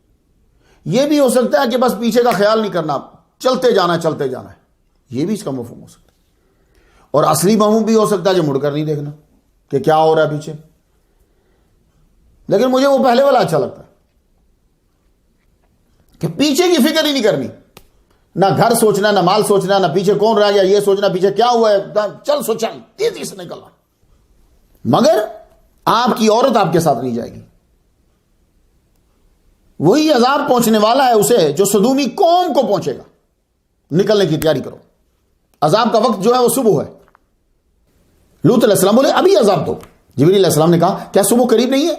یہ بھی ہو سکتا ہے کہ بس پیچھے کا خیال نہیں کرنا، چلتے جانا ہے، یہ بھی اس کا مفہوم ہو سکتا ہے۔ اور اصلی مفہوم بھی ہو سکتا ہے جو مڑ کر نہیں دیکھنا کہ کیا ہو رہا ہے پیچھے، لیکن مجھے وہ پہلے والا اچھا لگتا ہے کہ پیچھے کی فکر ہی نہیں کرنی، نہ گھر سوچنا، نہ مال سوچنا، نہ پیچھے کون رہ گیا یہ سوچنا، پیچھے کیا ہوا ہے، چل تیزی سے نکلنا۔ مگر آپ کی عورت آپ کے ساتھ نہیں جائے گی، وہی عذاب پہنچنے والا ہے اسے جو سدومی قوم کو پہنچے گا۔ نکلنے کی تیاری کرو، عذاب کا وقت جو ہے وہ صبح ہے۔ لوط علیہ السلام بولے ابھی عذاب دو۔ جبریل علیہ السلام نے کہا کیا صبح قریب نہیں ہے؟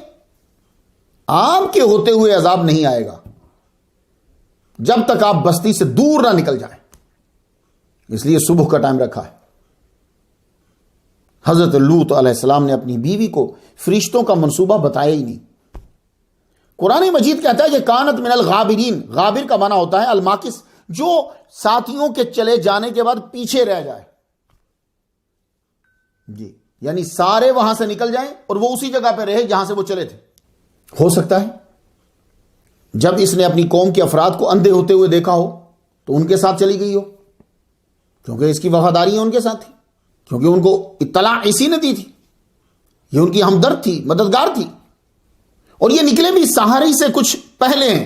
آپ کے ہوتے ہوئے عذاب نہیں آئے گا جب تک آپ بستی سے دور نہ نکل جائیں، اس لیے صبح کا ٹائم رکھا ہے۔ حضرت لوط علیہ السلام نے اپنی بیوی کو فرشتوں کا منصوبہ بتایا ہی نہیں۔ قرآن مجید کہتا ہے کہ کانت من الغابرین، غابر کا معنی ہوتا ہے الماکس، جو ساتھیوں کے چلے جانے کے بعد پیچھے رہ جائے، جی یعنی سارے وہاں سے نکل جائیں اور وہ اسی جگہ پہ رہے جہاں سے وہ چلے تھے۔ ہو سکتا ہے جب اس نے اپنی قوم کے افراد کو اندھے ہوتے ہوئے دیکھا ہو تو ان کے ساتھ چلی گئی ہو، کیونکہ اس کی وفاداری ان کے ساتھ تھی، کیونکہ ان کو اطلاع اسی نے دی تھی، یہ ان کی ہمدرد تھی، مددگار تھی۔ اور یہ نکلے بھی سحری سے کچھ پہلے ہیں،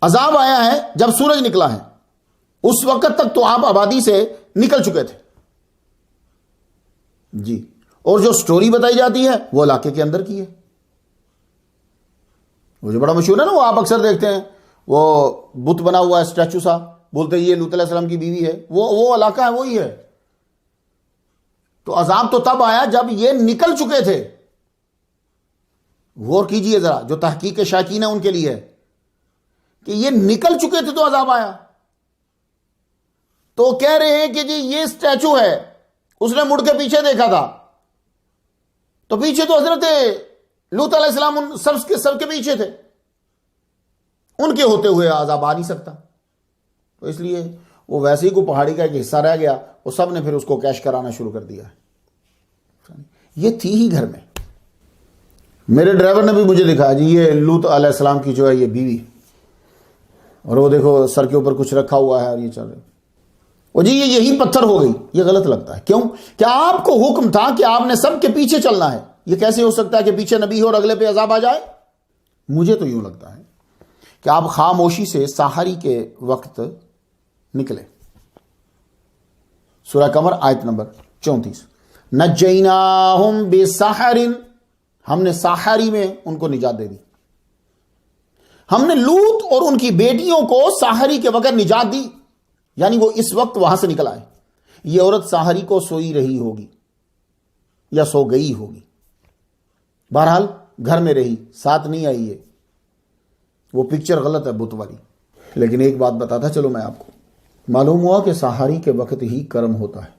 عذاب آیا ہے جب سورج نکلا ہے، اس وقت تک تو آپ آبادی سے نکل چکے تھے، جی۔ اور جو سٹوری بتائی جاتی ہے وہ علاقے کے اندر کی ہے، وہ جو بڑا مشہور ہے نا، وہ آپ اکثر دیکھتے ہیں، وہ بت بنا ہوا ہے اسٹیچو سا، بولتے ہیں یہ لوط علیہ السلام کی بیوی ہے، وہ علاقہ ہے، وہی ہے۔ تو عذاب تو تب آیا جب یہ نکل چکے تھے۔ غور کیجئے ذرا، جو تحقیق شاکین ہے ان کے لیے ہے کہ یہ نکل چکے تھے تو عذاب آیا۔ تو کہہ رہے ہیں کہ جی یہ اسٹیچو ہے، اس نے مڑ کے پیچھے دیکھا تھا، تو پیچھے تو حضرت لوط علیہ السلام ان سب کے پیچھے تھے، ان کے ہوتے ہوئے عذاب آ نہیں سکتا۔ تو اس لیے وہ ویسے ہی کو پہاڑی کا ایک حصہ رہ گیا، وہ سب نے پھر اس کو کیش کرانا شروع کر دیا ہے۔ یہ تھی ہی گھر میں۔ میرے ڈرائیور نے بھی مجھے دکھایا جی یہ لوط علیہ السلام کی جو ہے یہ بیوی، اور وہ دیکھو سر کے اوپر کچھ رکھا ہوا ہے اور یہ چل رہے، وہ جی یہی پتھر ہو گئی۔ یہ غلط لگتا ہے، کیوں؟ کیا آپ کو حکم تھا کہ آپ نے سب کے پیچھے چلنا ہے؟ یہ کیسے ہو سکتا ہے کہ پیچھے نبی ہو اور اگلے پہ عذاب آ جائے؟ مجھے تو یوں لگتا ہے کہ آپ خاموشی سے سحری کے وقت نکلے۔ سورہ قمر آیت نمبر 34۔ نجیناہم بسحر، ہم نے سحری میں ان کو نجات دے دی۔ ہم نے لوط اور ان کی بیٹیوں کو سحری کے وقت نجات دی، یعنی وہ اس وقت وہاں سے نکل آئے۔ یہ عورت سحری کو سوئی رہی ہوگی یا سو گئی ہوگی، بہرحال گھر میں رہی، ساتھ نہیں آئی ہے۔ وہ پکچر غلط ہے بت والی۔ لیکن ایک بات بتاتا چلو میں آپ کو، معلوم ہوا کہ سحری کے وقت ہی کرم ہوتا ہے،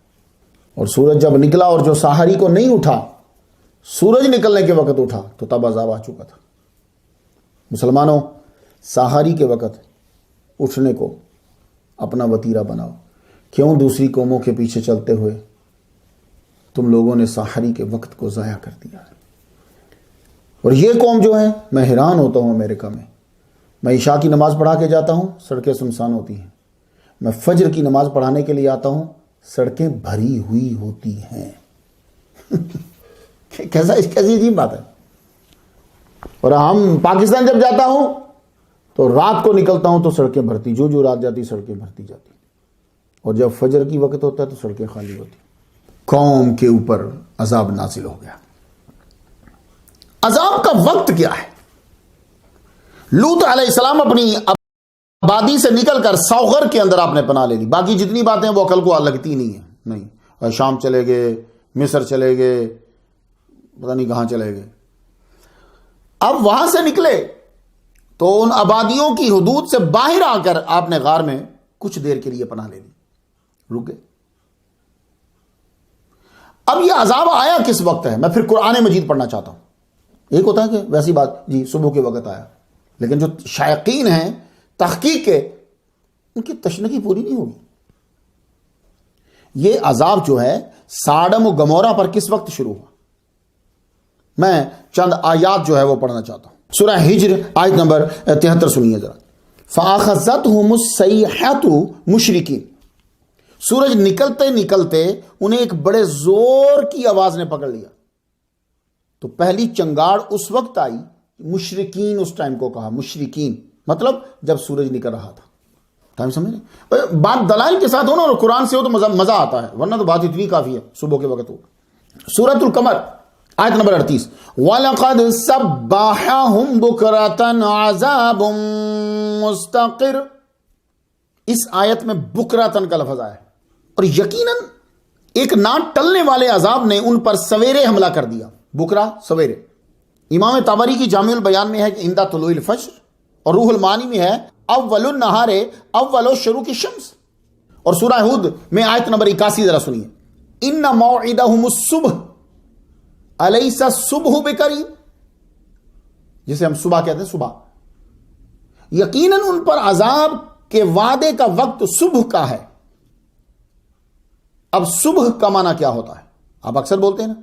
اور سورج جب نکلا اور جو سحری کو نہیں اٹھا، سورج نکلنے کے وقت اٹھا تو تب عذاب آ چکا تھا۔ مسلمانوں، سحری کے وقت اٹھنے کو اپنا وتیرہ بناؤ۔ کیوں دوسری قوموں کے پیچھے چلتے ہوئے تم لوگوں نے سحری کے وقت کو ضائع کر دیا ہے؟ اور یہ قوم جو ہے، میں حیران ہوتا ہوں امریکہ میں عشاء کی نماز پڑھا کے جاتا ہوں، سڑکیں سنسان ہوتی ہیں۔ میں فجر کی نماز پڑھانے کے لیے آتا ہوں، سڑکیں بھری ہوئی ہوتی ہیں. کیسی عجیب بات ہے. اور ہم پاکستان جب جاتا ہوں تو رات کو نکلتا ہوں تو سڑکیں بھرتی، جو رات جاتی سڑکیں بھرتی جاتی، اور جب فجر کی وقت ہوتا ہے تو سڑکیں خالی ہوتی. قوم کے اوپر عذاب نازل ہو گیا. عذاب کا وقت کیا ہے؟ لوط علیہ السلام اپنی آبادی سے نکل کر سوغر کے اندر آپ نے پناہ لے لی. باقی جتنی باتیں وہ عقل کو لگتی نہیں ہیں. نہیں، شام چلے گئے، مصر چلے گئے، پتہ نہیں کہاں چلے گئے. اب وہاں سے نکلے تو ان آبادیوں کی حدود سے باہر آ کر آپ نے غار میں کچھ دیر کے لیے پناہ لے لی، رک گئے. اب یہ عذاب آیا کس وقت ہے؟ میں پھر قرآن مجید پڑھنا چاہتا ہوں. ایک ہوتا ہے کہ ویسی بات جی صبح کے وقت آیا، لیکن جو شائقین ہیں تحقیق کے، ان کی تشنگی پوری نہیں ہوگی. یہ عذاب جو ہے ساڈم و گمورہ پر کس وقت شروع ہوا؟ میں چند آیات جو ہے وہ پڑھنا چاہتا ہوں. سورہ ہجر آیت نمبر 73 سنیے ذرا. فَأَخَذَتْهُمُ الصَّيْحَةُ مُشْرِكِينَ. سورج نکلتے نکلتے انہیں ایک بڑے زور کی آواز نے پکڑ لیا. تو پہلی چنگاڑ اس وقت آئی، مشرکین اس ٹائم کو کہا، مشرکین مطلب جب سورج نکل رہا تھا. ٹائم سمجھ رہے؟ بات دلائل کے ساتھ ہو نا اور قرآن سے ہو تو مزہ آتا ہے، ورنہ تو بات اتنی کافی ہے صبح کے وقت ہو. سورۃ القمر آیت نمبر 38. وَلَقَدْ سَبَّحَهُمْ بُكْرَةً عَذَابٌ مُسْتَقِرٌ. اس آیت میں بکراتن کا لفظ آیا ہے، اور یقیناً ایک نہ ٹلنے والے عذاب نے ان پر سویرے حملہ کر دیا. بکرا سویرے. امام طبری کی جامع البیان میں ہے کہ عند طلوع الفجر، اور روح المعانی میں ہے اول النہار اول شروق الشمس. اور سورہ ہود میں آیت نمبر 81 ذرا سنیے. ان موعدہم الصبح الیس الصبح بقریب. جسے ہم صبح کہتے ہیں، صبح. یقیناً ان پر عذاب کے وعدے کا وقت صبح کا ہے. اب صبح کا معنی کیا ہوتا ہے؟ آپ اکثر بولتے ہیں نا،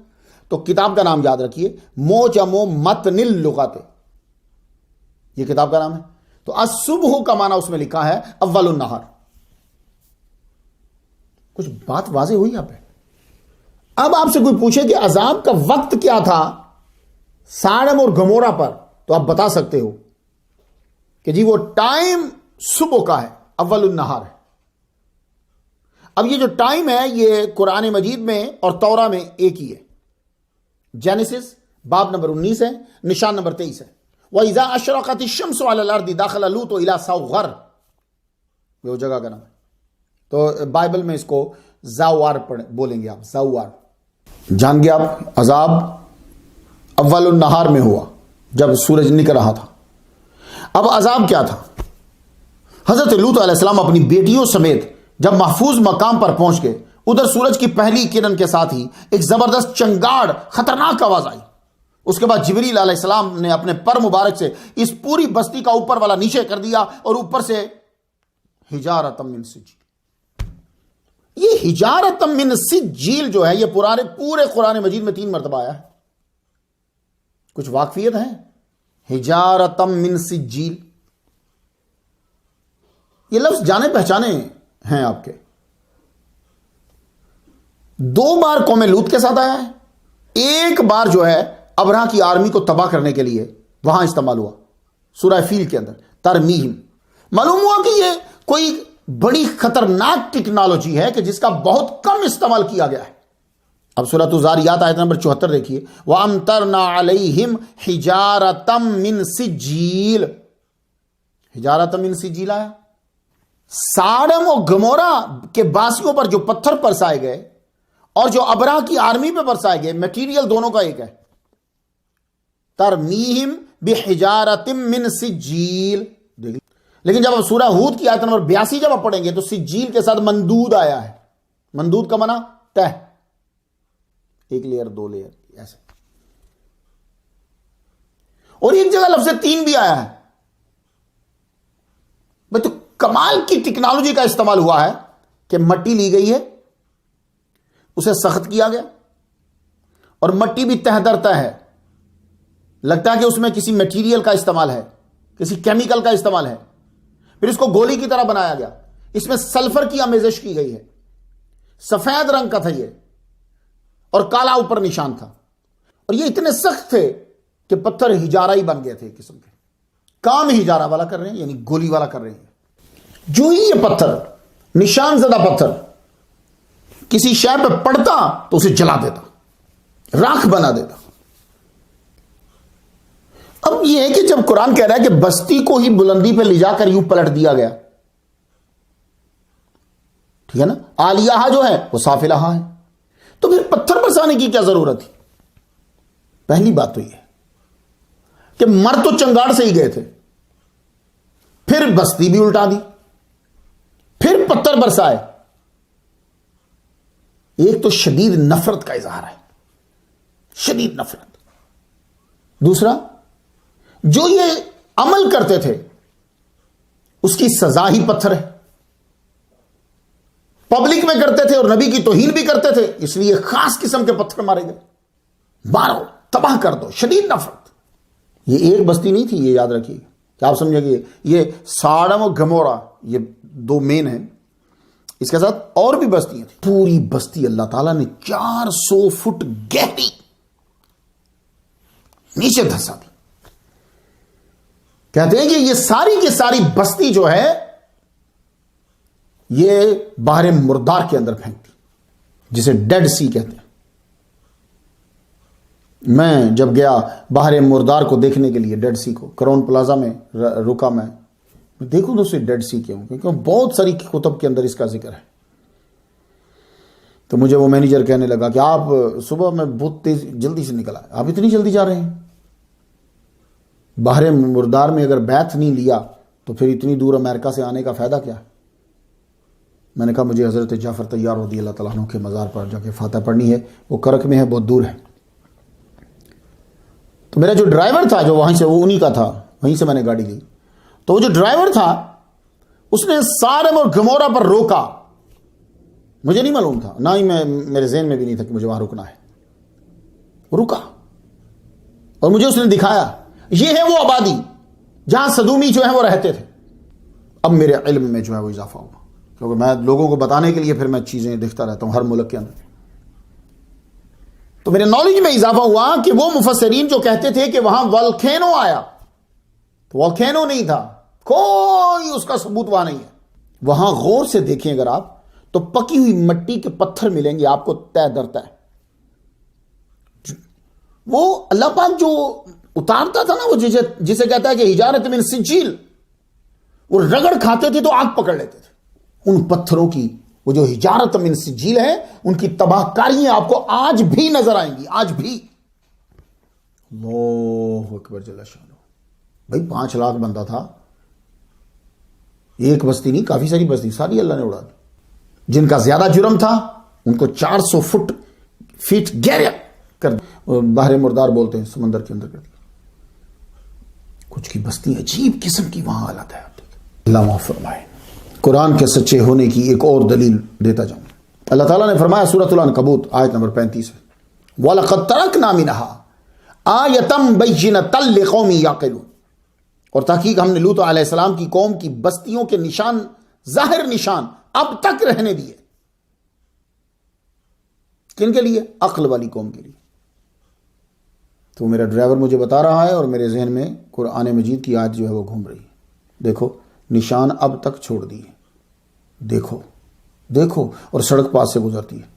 تو کتاب کا نام یاد رکھیے، موجم متن اللغات، یہ کتاب کا نام ہے. تو الصبح کا معنی اس میں لکھا ہے اول النہار. کچھ بات واضح ہوئی یہاں پہ. اب آپ سے کوئی پوچھے کہ عذاب کا وقت کیا تھا ساڈم اور گمورہ پر، تو آپ بتا سکتے ہو کہ جی وہ ٹائم صبح کا ہے، اول النہار ہے. اب یہ جو ٹائم ہے یہ قرآن مجید میں اور تورا میں ایک ہی ہے. جینیسس باب نمبر 19 ہے، نشان نمبر 23 ہے. وَإِذَا أَشْرَقَتِ الشَّمْسُ عَلَى الْأَرْضِ دَخَلَ لُوطُ إِلَى سَوْغَرَ. وہ جگہ کا نام ہے. تو بائبل میں اس کو زاوار بولیں گے آپ، زاوار. جان گے آپ عذاب اول النہار میں ہوا جب سورج نکل رہا تھا. اب عذاب کیا تھا؟ حضرت لوط علیہ السلام اپنی بیٹیوں سمیت جب محفوظ مقام پر پہنچ گئے، ادھر سورج کی پہلی کرن کے ساتھ ہی ایک زبردست چنگاڑ خطرناک آواز آئی. اس کے بعد جبریل علیہ السلام نے اپنے پر مبارک سے اس پوری بستی کا اوپر والا نیچے کر دیا، اور اوپر سے حجارۃ من سجیل. یہ حجارۃ من سجیل جو ہے یہ پورے قرآن مجید میں 3 مرتبہ آیا ہے. کچھ واقفیت ہے؟ حجارۃ من سجیل یہ لفظ جانے پہچانے ہیں آپ کے. 2 بار قوم لوط کے ساتھ آیا ہے، ایک بار جو ہے ابرہہ کی آرمی کو تباہ کرنے کے لیے وہاں استعمال ہوا سورہ فیل کے اندر، ترمیہم. معلوم ہوا کہ یہ کوئی بڑی خطرناک ٹیکنالوجی ہے کہ جس کا بہت کم استعمال کیا گیا ہے. اب سورۃ الذاریات آیت نمبر 74 دیکھیے. وَأَمْطَرْنَا عَلَيْهِمْ حِجَارَةً مِّن سِجِّيلٍ. حجارۃ من سجیل آیا. ساڈم و گمورہ کے باسیوں پر جو پتھر برسائے گئے اور جو ابرہہ کی آرمی پہ برسائے گئے، میٹیریل دونوں کا ایک ہے. ترمیہم بحجارۃ من سجیل. لیکن جب آپ سورہ ہود کی آیت نمبر 82 جب آپ پڑھیں گے تو سجیل کے ساتھ مندود آیا ہے. مندود کا معنی تہ، 1 لیئر 2 لیئر ایسے. اور ایک جگہ لفظ 3 بھی آیا ہے. بھائی تو کمال کی ٹیکنالوجی کا استعمال ہوا ہے کہ مٹی لی گئی ہے، اسے سخت کیا گیا، اور مٹی بھی تہ در تہ ہے. لگتا ہے کہ اس میں کسی میٹیریل کا استعمال ہے، کسی کیمیکل کا استعمال ہے. پھر اس کو گولی کی طرح بنایا گیا، اس میں سلفر کی آمیزش کی گئی ہے. سفید رنگ کا تھا یہ، اور کالا اوپر نشان تھا، اور یہ اتنے سخت تھے کہ پتھر ہجارہ ہی بن گئے تھے ایک قسم کے، کام ہجارہ والا کر رہے ہیں، یعنی گولی والا کر رہے ہیں۔ جو ہی یہ پتھر، نشان زدہ پتھر، کسی شے پہ پڑتا تو اسے جلا دیتا، راکھ بنا دیتا۔ اب یہ ہے کہ جب قرآن کہہ رہا ہے کہ بستی کو ہی بلندی پہ لے جا کر یوں پلٹ دیا گیا، ٹھیک ہے نا، عالیہ جو ہے وہ سافلہ ہے، تو پھر پتھر برسانے کی کیا ضرورت تھی؟ پہلی بات تو یہ کہ مر تو چنگاڑ سے ہی گئے تھے، پھر بستی بھی الٹا دی، پھر پتھر برسائے۔ ایک تو شدید نفرت کا اظہار ہے، شدید نفرت۔ دوسرا، جو یہ عمل کرتے تھے اس کی سزا ہی پتھر ہے، پبلک میں کرتے تھے اور نبی کی توہین بھی کرتے تھے، اس لیے خاص قسم کے پتھر مارے گئے، مارو، تباہ کر دو، شدید نفرت۔ یہ ایک بستی نہیں تھی، یہ یاد رکھیے کہ آپ سمجھے گے، یہ ساڈم اور گمورا یہ دو مین ہیں، اس کے ساتھ اور بھی بستیاں تھیں۔ پوری بستی اللہ تعالیٰ نے 400 فٹ گہری نیچے دھسا دی۔ کہتے ہیں کہ یہ ساری کی ساری بستی جو ہے یہ بحر مردار کے اندر پھینکتی، جسے ڈیڈ سی کہتے ہیں۔ میں جب گیا بحر مردار کو دیکھنے کے لیے، ڈیڈ سی کو، کرون پلازا میں رکا، میں دیکھوں تو اسے ڈیڈ سی کیوں، کیونکہ بہت ساری کتب کے اندر اس کا ذکر ہے۔ تو مجھے وہ مینیجر کہنے لگا کہ آپ صبح میں بہت تیز جلدی سے نکلا، آپ اتنی جلدی جا رہے ہیں؟ بحر مردار میں اگر بیعت نہیں لیا تو پھر اتنی دور امریکہ سے آنے کا فائدہ کیا؟ میں نے کہا مجھے حضرت جعفر طیار رضی اللہ تعالیٰ عنہ کے مزار پر جا کے فاتحہ پڑھنی ہے، وہ کرک میں ہے، بہت دور ہے۔ تو میرا جو ڈرائیور تھا، جو وہیں سے، وہ انہی کا تھا، وہیں سے میں نے گاڑی لی، تو وہ جو ڈرائیور تھا اس نے سارم اور گمورا پر روکا، مجھے نہیں معلوم تھا، نہ ہی میرے ذہن میں بھی نہیں تھا کہ مجھے وہاں رکنا ہے، رکا اور مجھے اس نے دکھایا یہ ہے وہ آبادی جہاں صدومی جو ہے وہ رہتے تھے۔ اب میرے علم میں جو ہے وہ اضافہ ہوا، کیونکہ میں لوگوں کو بتانے کے لیے پھر میں چیزیں دیکھتا رہتا ہوں ہر ملک کے اندر، تو میرے نالج میں اضافہ ہوا کہ وہ مفسرین جو کہتے تھے کہ وہاں والکینو آیا، تو والکینو نہیں تھا، کوئی اس کا ثبوت وہاں نہیں ہے۔ وہاں غور سے دیکھیں اگر آپ تو پکی ہوئی مٹی کے پتھر ملیں گے آپ کو تہ در تہ۔ وہ اللہ پاک جو اتارتا تھا نا، وہ جسے کہتا ہے کہ حجارت من سجیل، وہ رگڑ کھاتے تھے تو آگ پکڑ لیتے تھے۔ ان پتھروں کی وہ جو حجارت من سجیل ہے، ان کی تباہ کاریاں آپ کو آج بھی نظر آئیں گی، آج بھی۔ اللہ اکبر جل شانہ۔ بھائی 5 لاکھ بندہ تھا، ایک بستی نہیں، کافی ساری بستی، ساری اللہ نے اڑا دی۔ جن کا زیادہ جرم تھا ان کو 400 فٹ گہرا کر بحر مردار بولتے ہیں، سمندر کے اندر کر دیا۔ کچھ کی بستی عجیب قسم کی وہاں حالت ہے۔ اللہ معاف فرمائے۔ قرآن کے سچے ہونے کی ایک اور دلیل دیتا جاؤں۔ اللہ تعالیٰ نے فرمایا سورۃ العنکبوت آیت نمبر 35 ہے، وَلَقَدْ تَرَكْنَا مِنْهَا آیَةً بَيِّنَةً لِقَوْمٍ يَعْقِلُونَ، اور تحقیق ہم نے لوط علیہ السلام کی قوم کی بستیوں کے نشان، ظاہر نشان اب تک رہنے دیے۔ کن کے لیے؟ عقل والی قوم کے لیے۔ تو میرا ڈرائیور مجھے بتا رہا ہے اور میرے ذہن میں قرآن مجید کی آیت جو ہے وہ گھوم رہی ہے، دیکھو نشان اب تک چھوڑ دیے، دیکھو دیکھو، اور سڑک پاس سے گزرتی ہے،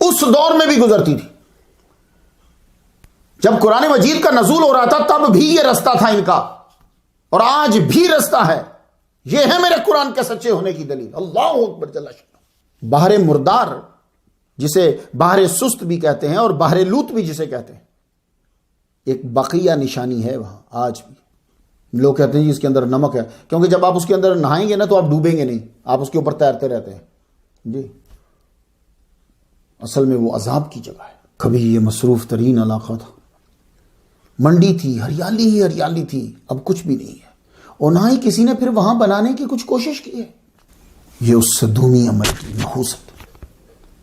اس دور میں بھی گزرتی تھی جب قرآن مجید کا نزول ہو رہا تھا، تب بھی یہ رستہ تھا ان کا، اور آج بھی رستہ ہے۔ یہ ہے میرے قرآن کے سچے ہونے کی دلیل۔ اللہ اکبر جل شانہ۔ بحر مردار جسے بحر سست بھی کہتے ہیں اور بحر لوط بھی جسے کہتے ہیں، ایک بقیہ نشانی ہے وہاں آج بھی۔ لوگ کہتے ہیں جی اس کے اندر نمک ہے، کیونکہ جب آپ اس کے اندر نہائیں گے نا تو آپ ڈوبیں گے نہیں، آپ اس کے اوپر تیرتے رہتے ہیں جی۔ اصل میں وہ عذاب کی جگہ ہے۔ کبھی یہ مصروف ترین علاقہ تھا، منڈی تھی، ہریالی ہی ہریالی تھی، اب کچھ بھی نہیں ہے، اور نہ ہی کسی نے پھر وہاں بنانے کی کچھ کوشش کی ہے۔ یہ اس صدومی عمل کی نحوست،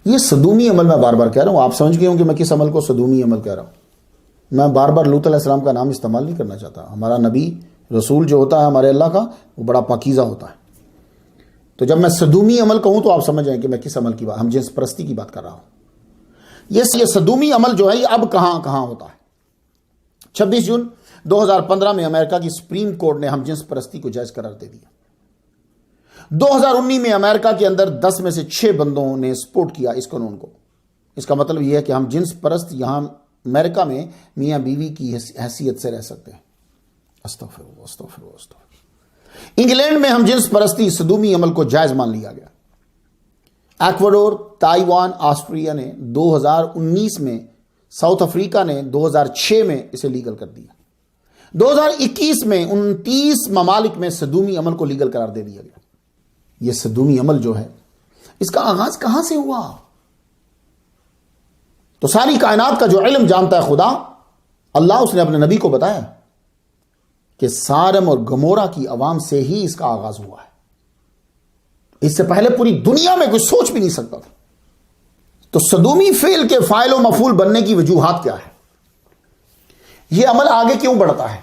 یہ صدومی عمل میں بار بار کہہ رہا ہوں، آپ سمجھ گئے ہوں کہ میں کس عمل کو صدومی عمل کہہ رہا ہوں۔ میں بار بار لوط علیہ السلام کا نام استعمال نہیں کرنا چاہتا۔ ہمارا نبی رسول جو ہوتا ہے ہمارے اللہ کا، وہ بڑا پاکیزہ ہوتا ہے، تو جب میں صدومی عمل کہوں تو آپ سمجھ جائیں کہ میں کس عمل کی بات، ہم جنس پرستی کی بات کر رہا ہوں۔ یہ صدومی عمل جو ہے یہ اب کہاں ہوتا ہے؟ 26 جون 2015 میں امریکہ کی سپریم کورٹ نے ہم جنس پرستی کو جائز قرار دے دیا۔ 2019 میں امریکہ کے اندر 10 میں سے 6 بندوں نے سپورٹ کیا اس قانون کو۔ اس کا مطلب یہ ہے کہ ہم جنس پرست یہاں امریکہ میں میاں بیوی کی حیثیت سے رہ سکتے ہیں۔ استغفر اللہ، استغفر اللہ، استغفر اللہ۔ انگلینڈ میں ہم جنس پرستی صدومی عمل کو جائز مان لیا گیا۔ ایکواڈور، تائیوان، آسٹریا نے 2019 میں، ساؤتھ افریقہ نے 2006 میں اسے لیگل کر دیا۔ 2021 میں 29 ممالک میں صدومی عمل کو لیگل قرار دے دیا گیا۔ یہ صدومی عمل جو ہے اس کا آغاز کہاں سے ہوا؟ تو ساری کائنات کا جو علم جانتا ہے خدا اللہ، اس نے اپنے نبی کو بتایا کہ سارم اور گمورہ کی عوام سے ہی اس کا آغاز ہوا ہے۔ اس سے پہلے پوری دنیا میں کوئی سوچ بھی نہیں سکتا تھا۔ تو صدومی فعل کے فاعل و مفعول بننے کی وجوہات کیا ہے؟ یہ عمل آگے کیوں بڑھتا ہے؟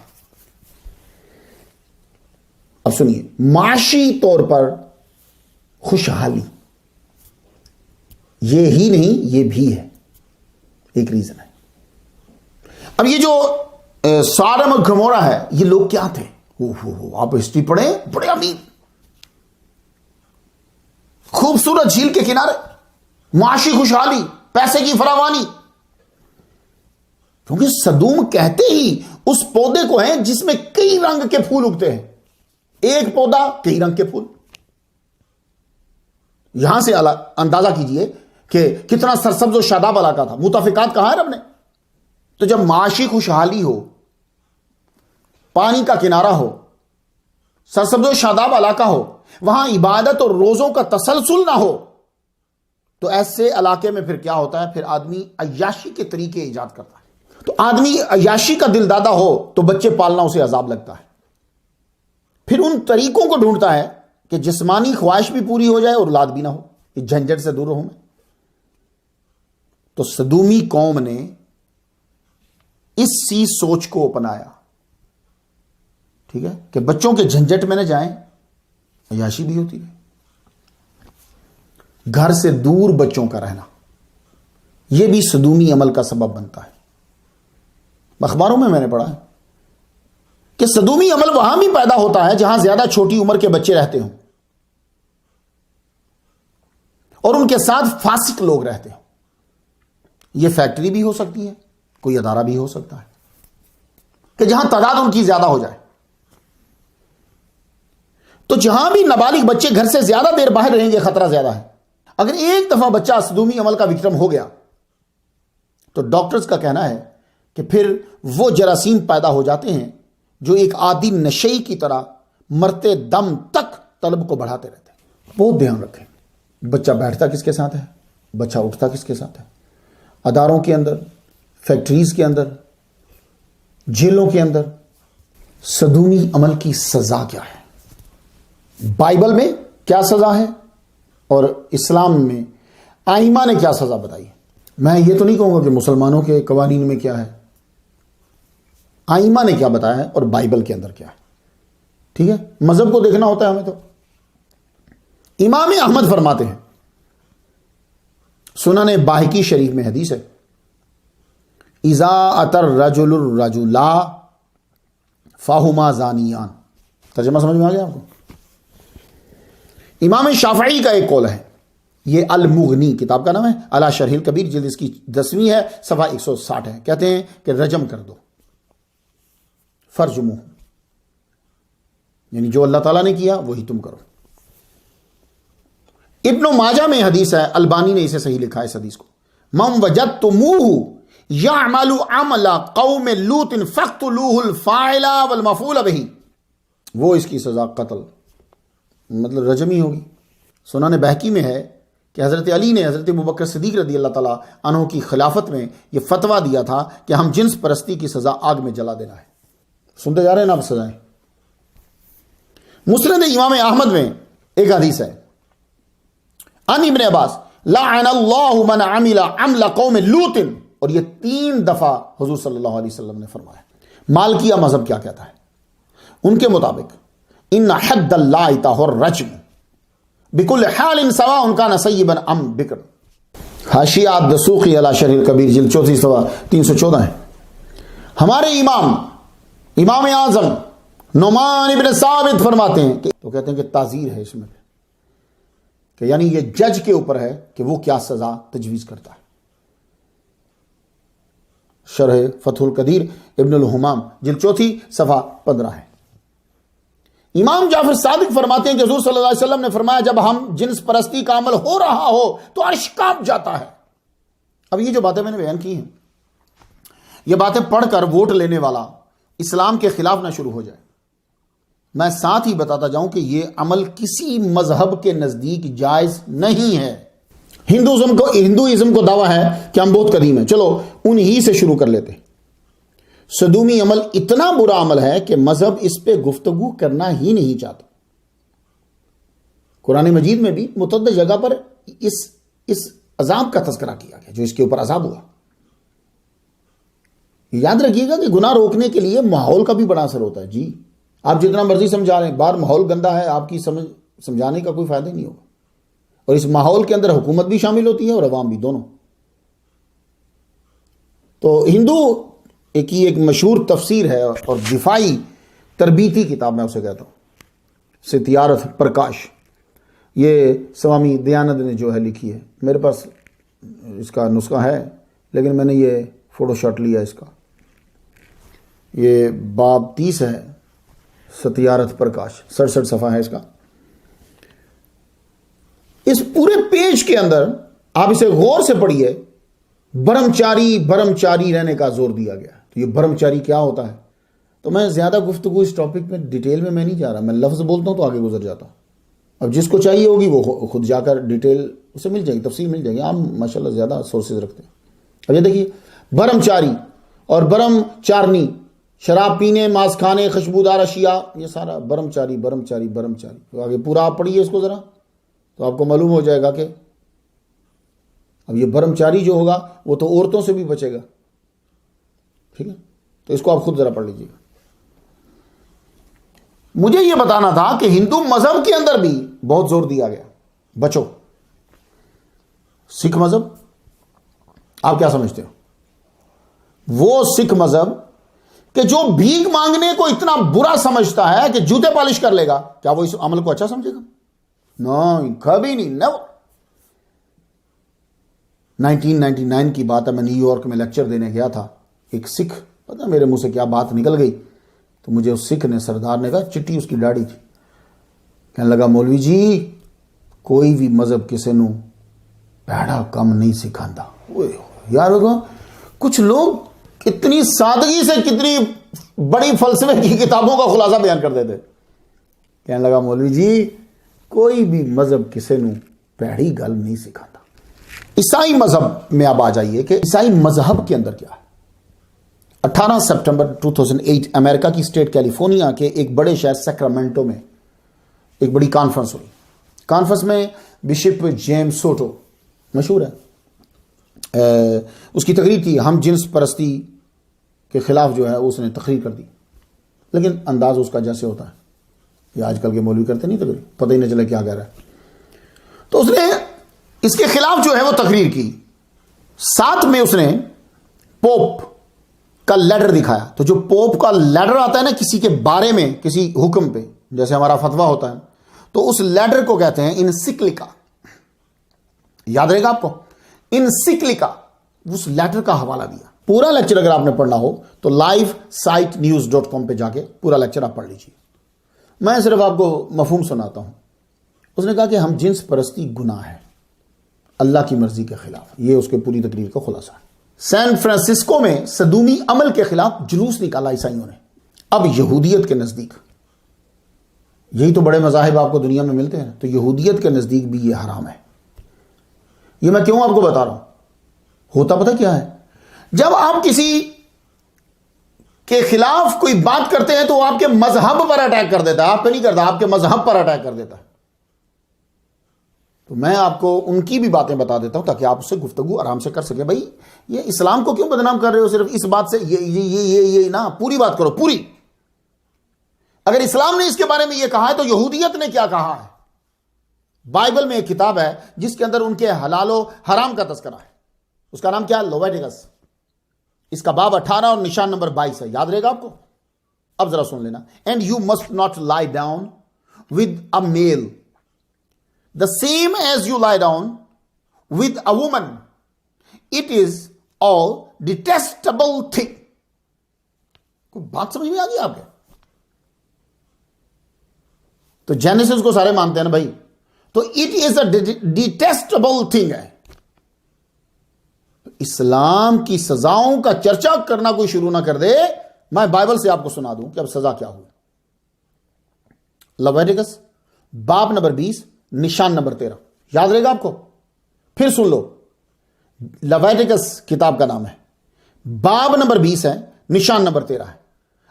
اب سنیے، معاشی طور پر خوشحالی، یہ ہی نہیں یہ بھی ہے ایک ریزن ہے۔ اب یہ جو سارم اور گمورہ ہے، یہ لوگ کیا تھے؟ آپ ہسٹری پڑھیں، بڑے امیر، خوبصورت جھیل کے کنارے، معاشی خوشحالی، پیسے کی فراوانی۔ کیونکہ صدوم کہتے ہی اس پودے کو ہیں جس میں کئی رنگ کے پھول اگتے ہیں، ایک پودا کئی رنگ کے پھول۔ یہاں سے اندازہ کیجئے کہ کتنا سرسبز و شاداب علاقہ تھا۔ متفقات کہاں ہے رب نے؟ تو جب معاشی خوشحالی ہو، پانی کا کنارہ ہو، سرسبز و شاداب علاقہ ہو، وہاں عبادت اور روزوں کا تسلسل نہ ہو، تو ایسے علاقے میں پھر کیا ہوتا ہے؟ پھر آدمی عیاشی کے طریقے ایجاد کرتا ہے۔ تو آدمی عیاشی کا دل دادا ہو تو بچے پالنا اسے عذاب لگتا ہے، پھر ان طریقوں کو ڈھونڈتا ہے کہ جسمانی خواہش بھی پوری ہو جائے اور اولاد بھی نہ ہو، اس جھنجھٹ سے دور رہوں میں۔ تو صدومی قوم نے اسی سوچ کو اپنایا، ٹھیک ہے، کہ بچوں کے جھنجھٹ میں نہ جائیں، عیاشی بھی ہوتی ہے، گھر سے دور بچوں کا رہنا، یہ بھی صدومی عمل کا سبب بنتا ہے۔ اخباروں میں نے پڑھا ہے کہ صدومی عمل وہاں بھی پیدا ہوتا ہے جہاں زیادہ چھوٹی عمر کے بچے رہتے ہوں اور ان کے ساتھ فاسق لوگ رہتے ہوں۔ یہ فیکٹری بھی ہو سکتی ہے، کوئی ادارہ بھی ہو سکتا ہے کہ جہاں تعداد ان کی زیادہ ہو جائے۔ تو جہاں بھی نابالغ بچے گھر سے زیادہ دیر باہر رہیں گے، خطرہ زیادہ ہے۔ اگر ایک دفعہ بچہ صدومی عمل کا وکٹم ہو گیا تو ڈاکٹرز کا کہنا ہے کہ پھر وہ جراثیم پیدا ہو جاتے ہیں جو ایک عادی نشئی کی طرح مرتے دم تک طلب کو بڑھاتے رہتے ہیں۔ بہت دھیان رکھیں، بچہ بیٹھتا کس کے ساتھ ہے، بچہ اٹھتا کس کے ساتھ ہے، اداروں کے اندر، فیکٹریز کے اندر، جیلوں کے اندر۔ صدومی عمل کی سزا کیا ہے؟ بائبل میں کیا سزا ہے اور اسلام میں ائمہ نے کیا سزا بتائی ہے؟ میں یہ تو نہیں کہوں گا کہ مسلمانوں کے قوانین میں کیا ہے، ائمہ نے کیا بتایا ہے اور بائبل کے اندر کیا ہے، ٹھیک ہے؟ مذہب کو دیکھنا ہوتا ہے ہمیں۔ تو امام احمد فرماتے ہیں، سنن باہقی شریف میں حدیث ہے، اذا اتر رجل الرجلا فہما زانیان۔ ترجمہ سمجھ میں آ گیا آپ کو؟ امام شافعی کا ایک قول ہے، یہ المغنی کتاب کا نام ہے، علی شرح الکبیر، جلد اس کی 10ویں ہے، صفحہ 160 ہے۔ کہتے ہیں کہ رجم کر دو، فرجموہ، یعنی جو اللہ تعالیٰ نے کیا وہی تم کرو۔ ابن ماجہ میں حدیث ہے، البانی نے اسے صحیح لکھا ہے اس حدیث کو، من وجدتموہ یعمل عمل قوم لوط فاقتلوہ الفاعل والمفعول بہ، وہ اس کی سزا قتل، مطلب رجم ہی ہوگی۔ سنن بہقی میں ہے کہ حضرت علی نے حضرت ابوبکر صدیق رضی اللہ تعالیٰ عنہ کی خلافت میں یہ فتویٰ دیا تھا کہ ہم جنس پرستی کی سزا آگ میں جلا دینا ہے۔ سنتے جا رہے ہیں نا آپ سزائیں؟ مسند امام احمد میں ایک حدیث ہے، ان ابن عباس لعن اللہ من عمل عمل قوم لوط، اور یہ 3 دفعہ حضور صلی اللہ علیہ وسلم نے فرمایا۔ مالکیہ مذہب کیا کہتا ہے؟ ان کے مطابق ان حد اللہ الرجم، بکل حال سواء کان سیبا ام بکر. حاشیہ الدسوقی علی شرح الکبیر جلد 34 صفحہ 314 ہے. ہمارے امام اعظم نعمان ابن ثابت فرماتے ہیں کہ تو کہتے ہیں کہ تعزیر ہے اس میں کہ یعنی یہ جج کے اوپر ہے کہ وہ کیا سزا تجویز کرتا ہے. شرح فتح القدیر ابن الحمام جلد 34 صفحہ 15 ہے. امام جعفر صادق فرماتے ہیں کہ حضور صلی اللہ علیہ وسلم نے فرمایا جب ہم جنس پرستی کا عمل ہو رہا ہو تو عرش کانپ جاتا ہے. اب یہ جو باتیں میں نے بیان کی ہیں یہ باتیں پڑھ کر ووٹ لینے والا اسلام کے خلاف نہ شروع ہو جائے. میں ساتھ ہی بتاتا جاؤں کہ یہ عمل کسی مذہب کے نزدیک جائز نہیں ہے. ہندوازم کو دعویٰ ہے کہ ہم بہت قدیم ہیں. چلو انہی سے شروع کر لیتے. صدومی عمل اتنا برا عمل ہے کہ مذہب اس پہ گفتگو کرنا ہی نہیں چاہتا. قرآن مجید میں بھی متعدد جگہ پر اس عذاب کا تذکرہ کیا گیا جو اس کے اوپر عذاب ہوا. یاد رکھیے گا کہ گناہ روکنے کے لیے ماحول کا بھی بڑا اثر ہوتا ہے. جی آپ جتنا مرضی سمجھا رہے ہیں باہر ماحول گندا ہے آپ کی سمجھانے کا کوئی فائدہ نہیں ہوگا. اور اس ماحول کے اندر حکومت بھی شامل ہوتی ہے اور عوام بھی دونوں. تو ہندو ایک مشہور تفسیر ہے اور دفاعی تربیتی کتاب میں اسے کہتا ہوں ستیارتھ پرکاش. یہ سوامی دیانند نے جو ہے لکھی ہے. میرے پاس اس کا نسخہ ہے لیکن میں نے یہ فوٹو شاٹ لیا اس کا. یہ باب 30 ہے ستیارتھ پرکاش 67 صفحہ ہے اس کا. اس پورے پیج کے اندر آپ اسے غور سے پڑھیے. برہمچاری رہنے کا زور دیا گیا. تو یہ برہمچاری کیا ہوتا ہے تو میں زیادہ گفتگو اس ٹاپک میں ڈیٹیل میں نہیں جا رہا. میں لفظ بولتا ہوں تو آگے گزر جاتا ہوں. اب جس کو چاہیے ہوگی وہ خود جا کر ڈیٹیل اسے مل جائے گی تفصیل مل جائے گی. آپ ماشاءاللہ زیادہ سورسز رکھتے ہیں. اب یہ دیکھیے برہمچاری اور برہمچارنی شراب پینے ماس کھانے خوشبودار اشیاء یہ سارا برہمچاری. تو آگے پورا آپ پڑھیے اس کو ذرا تو آپ کو معلوم ہو جائے گا کہ اب یہ برہمچاری جو ہوگا وہ تو عورتوں سے بھی بچے گا. ٹھیک ہے تو اس کو آپ خود ذرا پڑھ لیجیے گا. مجھے یہ بتانا تھا کہ ہندو مذہب کے اندر بھی بہت زور دیا گیا بچو. سکھ مذہب آپ کیا سمجھتے ہو؟ وہ سکھ مذہب کہ جو بھیک مانگنے کو اتنا برا سمجھتا ہے کہ جوتے پالش کر لے گا کیا وہ اس عمل کو اچھا سمجھے گا؟ نہیں کبھی نہیں. 1999 کی بات ہے. میں نیو یارک میں لیکچر دینے گیا تھا. ایک سکھ پتہ میرے منہ سے کیا بات نکل گئی تو مجھے اس سکھ نے سردار نے کہا چٹی اس کی داڑھی تھی. کہنے لگا مولوی جی کوئی بھی مذہب کسی نو پیڑا کم نہیں سکھاتا. یار ہوگا کچھ لوگ اتنی سادگی سے کتنی بڑی فلسفے کی کتابوں کا خلاصہ بیان کر دیتے. کہنے لگا مولوی جی کوئی بھی مذہب کسی نو پیڑی گل نہیں سکھاتا. عیسائی مذہب میں اب آ جائیے کہ عیسائی مذہب کے اندر کیا ہے. 18 سپٹمبر 2008 امریکہ کی اسٹیٹ کیلیفورنیا کے ایک بڑے شہر سیکرامنٹو میں ایک بڑی کانفرنس ہوئی. کانفرنس میں بشپ جیمز سوٹو مشہور ہے اس کی تقریر تھی. ہم جنس پرستی کے خلاف جو ہے اس نے تقریر کر دی لیکن انداز اس کا جیسے ہوتا ہے یہ آج کل کے مولوی کرتے نہیں تقریر پتہ ہی نہ چلے کیا کہہ رہا ہے. تو اس نے اس کے خلاف جو ہے وہ تقریر کی. ساتھ میں اس نے پوپ کا لیٹر دکھایا. تو جو پوپ کا لیٹر آتا ہے نا کسی کے بارے میں کسی حکم پہ جیسے ہمارا فتویٰ ہوتا ہے تو اس لیٹر کو کہتے ہیں انسکلکا. یاد رہے گا آپ کو انسکلکا. اس لیٹر کا حوالہ دیا. پورا لیکچر اگر آپ نے پڑھنا ہو تو livesitenews.com پہ جا کے پورا لیکچر آپ پڑھ لیجیے. میں صرف آپ کو مفہوم سناتا ہوں. اس نے کہا کہ ہم جنس پرستی گناہ ہے اللہ کی مرضی کے خلاف. یہ اس کے پوری تقریر کا خلاصہ ہے. سین فرانسسکو میں صدومی عمل کے خلاف جلوس نکالا عیسائیوں نے. اب یہودیت کے نزدیک یہی تو بڑے مذاہب آپ کو دنیا میں ملتے ہیں تو یہودیت کے نزدیک بھی یہ حرام ہے. یہ میں کیوں آپ کو بتا رہا ہوں. ہوتا پتہ کیا ہے جب آپ کسی کے خلاف کوئی بات کرتے ہیں تو وہ آپ کے مذہب پر اٹیک کر دیتا ہے. آپ پہ نہیں کرتا آپ کے مذہب پر اٹیک کر دیتا ہے. تو میں آپ کو ان کی بھی باتیں بتا دیتا ہوں تاکہ آپ اس سے گفتگو آرام سے کر سکیں. بھائی یہ اسلام کو کیوں بدنام کر رہے ہو صرف اس بات سے یہ نہ پوری بات کرو پوری. اگر اسلام نے اس کے بارے میں یہ کہا ہے تو یہودیت نے کیا کہا ہے. بائبل میں ایک کتاب ہے جس کے اندر ان کے حلال و حرام کا تذکرہ ہے. اس کا نام کیا ہے؟ لیویٹیکس. اس کا باب 18 اور نشان نمبر 22 ہے. یاد رہے گا آپ کو؟ اب ذرا سن لینا. And you must not lie down with a male the same as you lie down with a woman. It is all detestable thing. کوئی بات سمجھ میں آ گئی آپ کے؟ تو جینیسس کو سارے مانتے ہیں نا بھائی. تو اٹ از اے ڈیٹیسٹیبل تھنگ ہے. اسلام کی سزاؤں کا چرچا کرنا کوئی شروع نہ کر دے. میں بائبل سے آپ کو سنا دوں کہ اب سزا کیا ہوئی. لیویٹیکس باب نمبر 20 نشان نمبر 13. یاد رہے گا آپ کو؟ پھر سن لو. لیویٹیکس کتاب کا نام ہے, باب نمبر 20 ہے, نشان نمبر 13 ہے.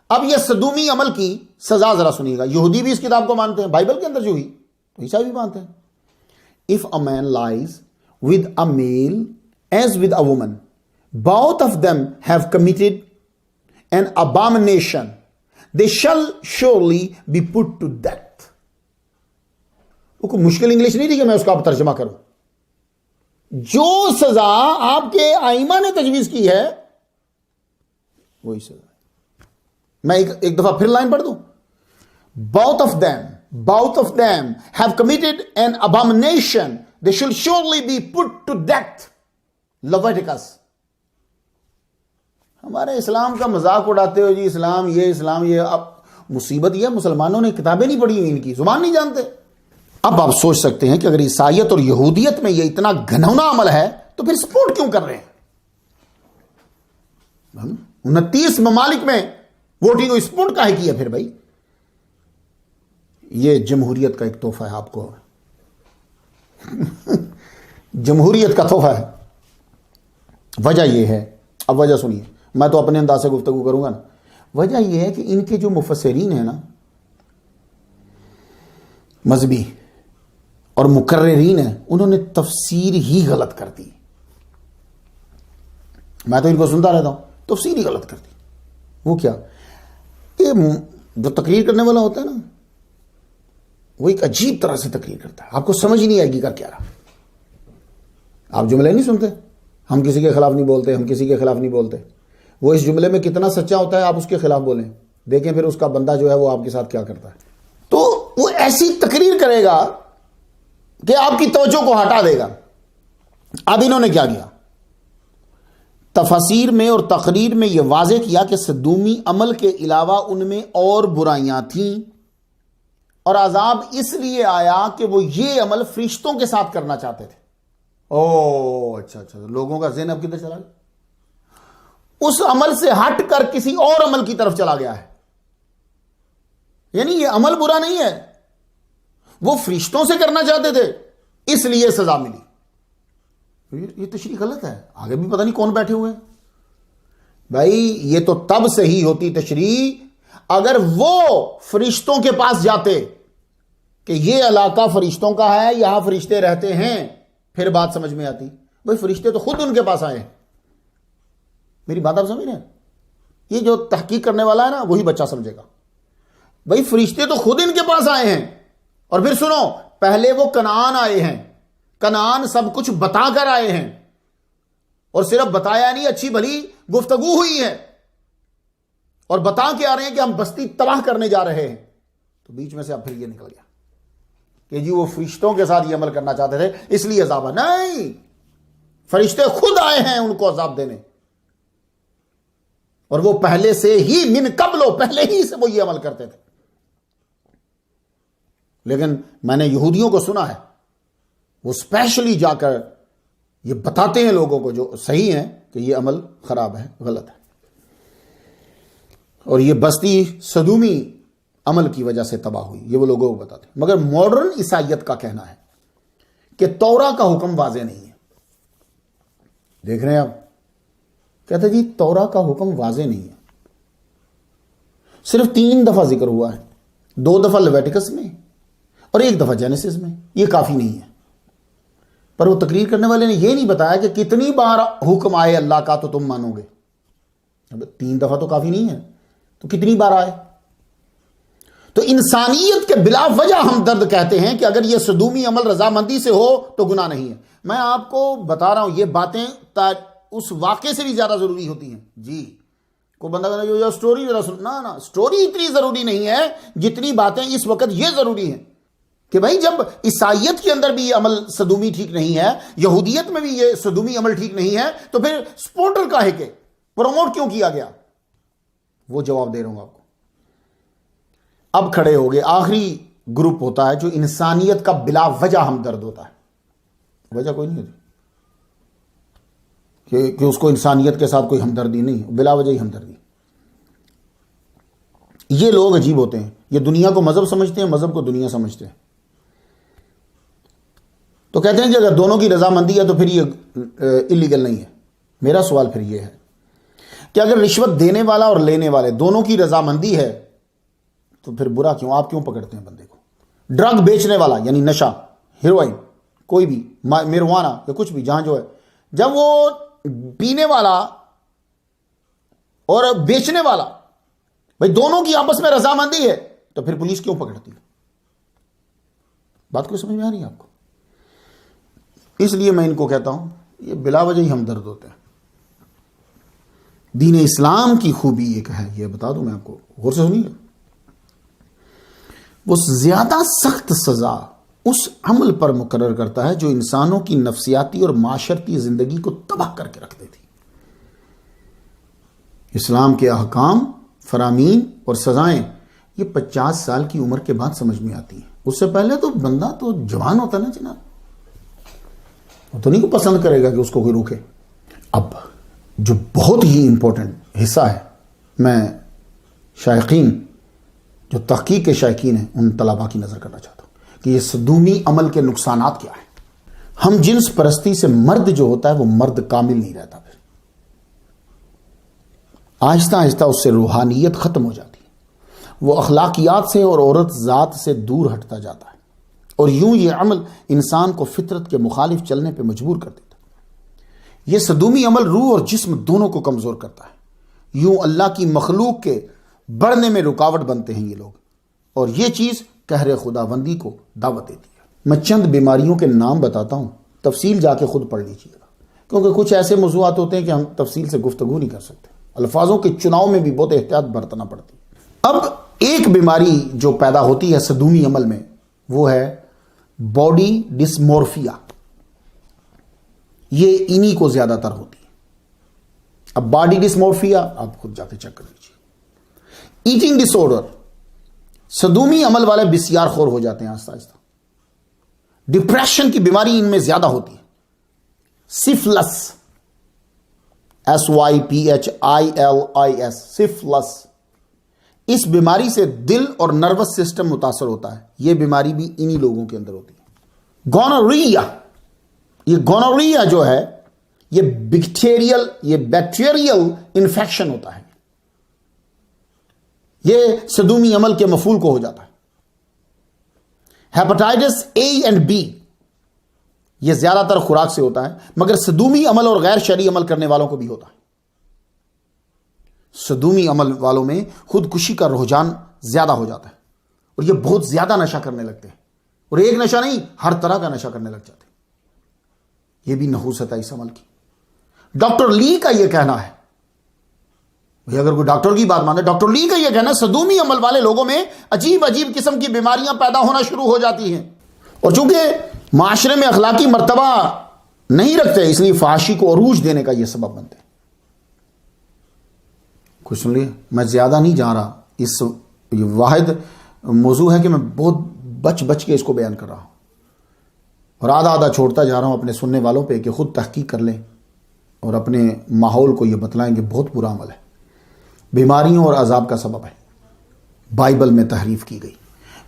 اب یہ صدومی عمل کی سزا ذرا سنیے گا. یہودی بھی اس کتاب کو مانتے ہیں, بائبل کے اندر جو ہوئی تو عیسائی بھی مانتے ہیں. If a man lies with a male as with a woman, both of them have committed an abomination. They shall surely be put to death. وہ کوئی مشکل انگلش نہیں تھی کہ میں اس کا ترجمہ کروں. جو سزا آپ کے ائمہ نے تجویز کی ہے وہی سزا. میں ایک دفعہ پھر لائن پڑھ دوں. Both of them have committed an abomination. They should surely be put to death. Leviticus. ہمارے اسلام کا مذاق اڑاتے ہو جی, اسلام یہ. اب مصیبت یہ مسلمانوں نے کتابیں نہیں پڑھی, ان کی زبان نہیں جانتے. اب آپ سوچ سکتے ہیں کہ اگر عیسائیت اور یہودیت میں یہ اتنا گھنونا عمل ہے تو پھر سپورٹ کیوں کر رہے ہیں؟ 29 ممالک میں ووٹنگ سپورٹ کاہے کی ہے پھر بھائی؟ یہ جمہوریت کا ایک تحفہ ہے آپ کو. جمہوریت کا تحفہ ہے. وجہ یہ ہے, اب وجہ سنیے, میں تو اپنے انداز سے گفتگو کروں گا نا. وجہ یہ ہے کہ ان کے جو مفسرین ہیں نا, مذہبی اور مقررین ہیں, انہوں نے تفسیر ہی غلط کر دی. میں تو ان کو سنتا رہتا ہوں, تفسیر ہی غلط کر دی. وہ کیا کہ جو تقریر کرنے والا ہوتا ہے نا, وہ ایک عجیب طرح سے تقریر کرتا ہے, آپ کو سمجھ نہیں آئے گی کر کیا رہا. آپ جملے نہیں سنتے, ہم کسی کے خلاف نہیں بولتے, ہم کسی کے خلاف نہیں بولتے. وہ اس جملے میں کتنا سچا ہوتا ہے, آپ اس کے خلاف بولیں, دیکھیں پھر اس کا بندہ جو ہے وہ آپ کے ساتھ کیا کرتا ہے. تو وہ ایسی تقریر کرے گا کہ آپ کی توجہ کو ہٹا دے گا. اب انہوں نے کیا کیا, تفاسیر میں اور تقریر میں یہ واضح کیا کہ صدومی عمل کے علاوہ ان میں اور برائیاں تھیں, اور عذاب اس لیے آیا کہ وہ یہ عمل فرشتوں کے ساتھ کرنا چاہتے تھے. اچھا, لوگوں کا ذہن اب کدھر چلا گیا؟ اس عمل سے ہٹ کر کسی اور عمل کی طرف چلا گیا ہے. یعنی یہ عمل برا نہیں ہے, وہ فرشتوں سے کرنا چاہتے تھے اس لیے سزا ملی. یہ تشریح غلط ہے. آگے بھی پتہ نہیں کون بیٹھے ہوئے ہیں بھائی. یہ تو تب صحیح ہوتی تشریح اگر وہ فرشتوں کے پاس جاتے کہ یہ علاقہ فرشتوں کا ہے, یہاں فرشتے رہتے ہیں, پھر بات سمجھ میں آتی. بھائی فرشتے تو خود ان کے پاس آئے ہیں. میری بات آپ سمجھ رہے ہیں؟ یہ جو تحقیق کرنے والا ہے نا وہی بچہ سمجھے گا. بھائی فرشتے تو خود ان کے پاس آئے ہیں. اور پھر سنو, پہلے وہ کنعان آئے ہیں, کنعان سب کچھ بتا کر آئے ہیں, اور صرف بتایا نہیں, اچھی بھلی گفتگو ہوئی ہے, اور بتا کے آ رہے ہیں کہ ہم بستی تباہ کرنے جا رہے ہیں. تو بیچ میں سے اب پھر یہ نکل گیا کہ جی وہ فرشتوں کے ساتھ یہ عمل کرنا چاہتے تھے اس لیے عذاب ہے. نہیں, فرشتے خود آئے ہیں ان کو عذاب دینے, اور وہ پہلے سے ہی من قبل, پہلے ہی سے وہ یہ عمل کرتے تھے. لیکن میں نے یہودیوں کو سنا ہے وہ اسپیشلی جا کر یہ بتاتے ہیں لوگوں کو جو صحیح ہیں کہ یہ عمل خراب ہے, غلط ہے. اور یہ بستی صدومی عمل کی وجہ سے تباہ ہوئی, یہ وہ لوگوں کو بتاتے ہیں. مگر ماڈرن عیسائیت کا کہنا ہے کہ تورا کا حکم واضح نہیں ہے. دیکھ رہے ہیں آپ, کہتے جی تورا کا حکم واضح نہیں ہے. صرف 3 دفعہ ذکر ہوا ہے, 2 دفعہ لیویٹیکس میں اور 1 دفعہ جینیسس میں. یہ کافی نہیں ہے. پر وہ تقریر کرنے والے نے یہ نہیں بتایا کہ کتنی بار حکم آئے اللہ کا تو تم مانو گے. اب 3 دفعہ تو کافی نہیں ہے, تو کتنی بار آئے؟ تو تو انسانیت کے بلا وجہ ہم درد کہتے ہیں کہ اگر یہ صدومی عمل رضامندی سے ہو تو گناہ نہیں ہے. میں آپ کو بتا رہا ہوں یہ باتیں اس واقعے سے بھی زیادہ ضروری ہوتی ہیں. جی کوئی بندہ کہتا ہے جو سٹوری نا سٹوری اتنی ضروری نہیں ہے جتنی باتیں اس وقت یہ ضروری ہیں کہ بھائی جب عیسائیت کے اندر بھی یہ عمل صدومی ٹھیک نہیں ہے، یہودیت میں بھی یہ صدومی عمل ٹھیک نہیں ہے، تو پھر سپورٹر کاہے کے پروموٹ کیوں کیا گیا؟ وہ جواب دے رہا ہوں آپ کو. اب کھڑے ہو گئے آخری گروپ ہوتا ہے جو انسانیت کا بلا وجہ ہمدرد ہوتا ہے. وجہ کوئی نہیں ہوتی کہ اس کو انسانیت کے ساتھ کوئی ہمدردی نہیں، بلا وجہ ہی ہمدردی. یہ لوگ عجیب ہوتے ہیں، یہ دنیا کو مذہب سمجھتے ہیں، مذہب کو دنیا سمجھتے ہیں. تو کہتے ہیں کہ اگر دونوں کی رضامندی ہے تو پھر یہ اللیگل نہیں ہے. میرا سوال پھر یہ ہے کہ اگر رشوت دینے والا اور لینے والے دونوں کی رضامندی ہے تو پھر برا کیوں؟ آپ کیوں پکڑتے ہیں بندے کو؟ ڈرگ بیچنے والا یعنی نشہ، ہیروئن، کوئی بھی میروانہ یا کچھ بھی، جہاں جو ہے، جب وہ پینے والا اور بیچنے والا بھائی دونوں کی آپس میں رضامندی ہے تو پھر پولیس کیوں پکڑتی ہے؟ بات کوئی سمجھ میں آ رہی ہے آپ کو؟ اس لیے میں ان کو کہتا ہوں یہ بلا وجہ ہی ہمدرد ہوتے ہیں. دین اسلام کی خوبی ایک ہے، یہ بتا دوں میں آپ کو، غور سے سنیے. وہ زیادہ سخت سزا اس عمل پر مقرر کرتا ہے جو انسانوں کی نفسیاتی اور معاشرتی زندگی کو تباہ کر کے رکھ دیتی. اسلام کے احکام، فرامین اور سزائیں یہ 50 سال کی عمر کے بعد سمجھ میں آتی ہیں. اس سے پہلے تو بندہ تو جوان ہوتا نا جناب، وہ تو نہیں کو پسند کرے گا کہ اس کو کوئی روکے. اب جو بہت ہی امپورٹنٹ حصہ ہے، میں شائقین جو تحقیق کے شائقین ہیں ان طلباء کی نظر کرنا چاہتا ہوں کہ یہ صدومی عمل کے نقصانات کیا ہیں. ہم جنس پرستی سے مرد جو ہوتا ہے وہ مرد کامل نہیں رہتا، پھر آہستہ آہستہ اس سے روحانیت ختم ہو جاتی ہے، وہ اخلاقیات سے اور عورت ذات سے دور ہٹتا جاتا ہے، اور یوں یہ عمل انسان کو فطرت کے مخالف چلنے پہ مجبور کر دیتا ہے. یہ صدومی عمل روح اور جسم دونوں کو کمزور کرتا ہے. یوں اللہ کی مخلوق کے بڑھنے میں رکاوٹ بنتے ہیں یہ لوگ، اور یہ چیز قہر خداوندی کو دعوت دیتی ہے. میں چند بیماریوں کے نام بتاتا ہوں، تفصیل جا کے خود پڑھ لیجیے گا، کیونکہ کچھ ایسے موضوعات ہوتے ہیں کہ ہم تفصیل سے گفتگو نہیں کر سکتے، الفاظوں کے چناؤ میں بھی بہت احتیاط برتنا پڑتی ہے. اب ایک بیماری جو پیدا ہوتی ہے صدومی عمل میں وہ ہے باڈی ڈسمورفیا. یہ انہی کو زیادہ تر ہوتی ہے. اب باڈی ڈسمورفیا آپ خود جا کے چیک کر لیجیے. ایٹنگ ڈس آرڈر، صدومی عمل والے بسیار خور ہو جاتے ہیں آہستہ آہستہ. ڈپریشن کی بیماری ان میں زیادہ ہوتی ہے. سفلس، SYPHILIS، سفلس، اس بیماری سے دل اور نروس سسٹم متاثر ہوتا ہے. یہ بیماری بھی انہی لوگوں کے اندر ہوتی ہے. گونوریا، یہ گونوریا جو ہے یہ بیکٹیریل انفیکشن ہوتا ہے. یہ صدومی عمل کے مفعول کو ہو جاتا ہے. ہیپاٹائٹس A اور B، یہ زیادہ تر خوراک سے ہوتا ہے، مگر صدومی عمل اور غیر شرعی عمل کرنے والوں کو بھی ہوتا ہے. صدومی عمل والوں میں خودکشی کا رجحان زیادہ ہو جاتا ہے، اور یہ بہت زیادہ نشہ کرنے لگتے ہیں، اور ایک نشہ نہیں ہر طرح کا نشہ کرنے لگ جاتے ہیں. یہ بھی نحوست ہے اس عمل کی. ڈاکٹر لی کا یہ کہنا ہے، اگر کوئی ڈاکٹر کی بات مانے، ڈاکٹر لی کا یہ کہنا ہے صدومی عمل والے لوگوں میں عجیب عجیب قسم کی بیماریاں پیدا ہونا شروع ہو جاتی ہیں، اور چونکہ معاشرے میں اخلاقی مرتبہ نہیں رکھتے اس لیے فحاشی کو عروج دینے کا یہ سبب بنتے ہیں. کچھ سن لیے، میں زیادہ نہیں جا رہا، یہ واحد موضوع ہے کہ میں بہت بچ کے اس کو بیان کر رہا ہوں، اور آدھا چھوڑتا جا رہا ہوں اپنے سننے والوں پہ کہ خود تحقیق کر لیں اور اپنے ماحول کو یہ بتلائیں کہ بہت برا عمل ہے، بیماریوں اور عذاب کا سبب ہے، بائبل میں تحریف کی گئی.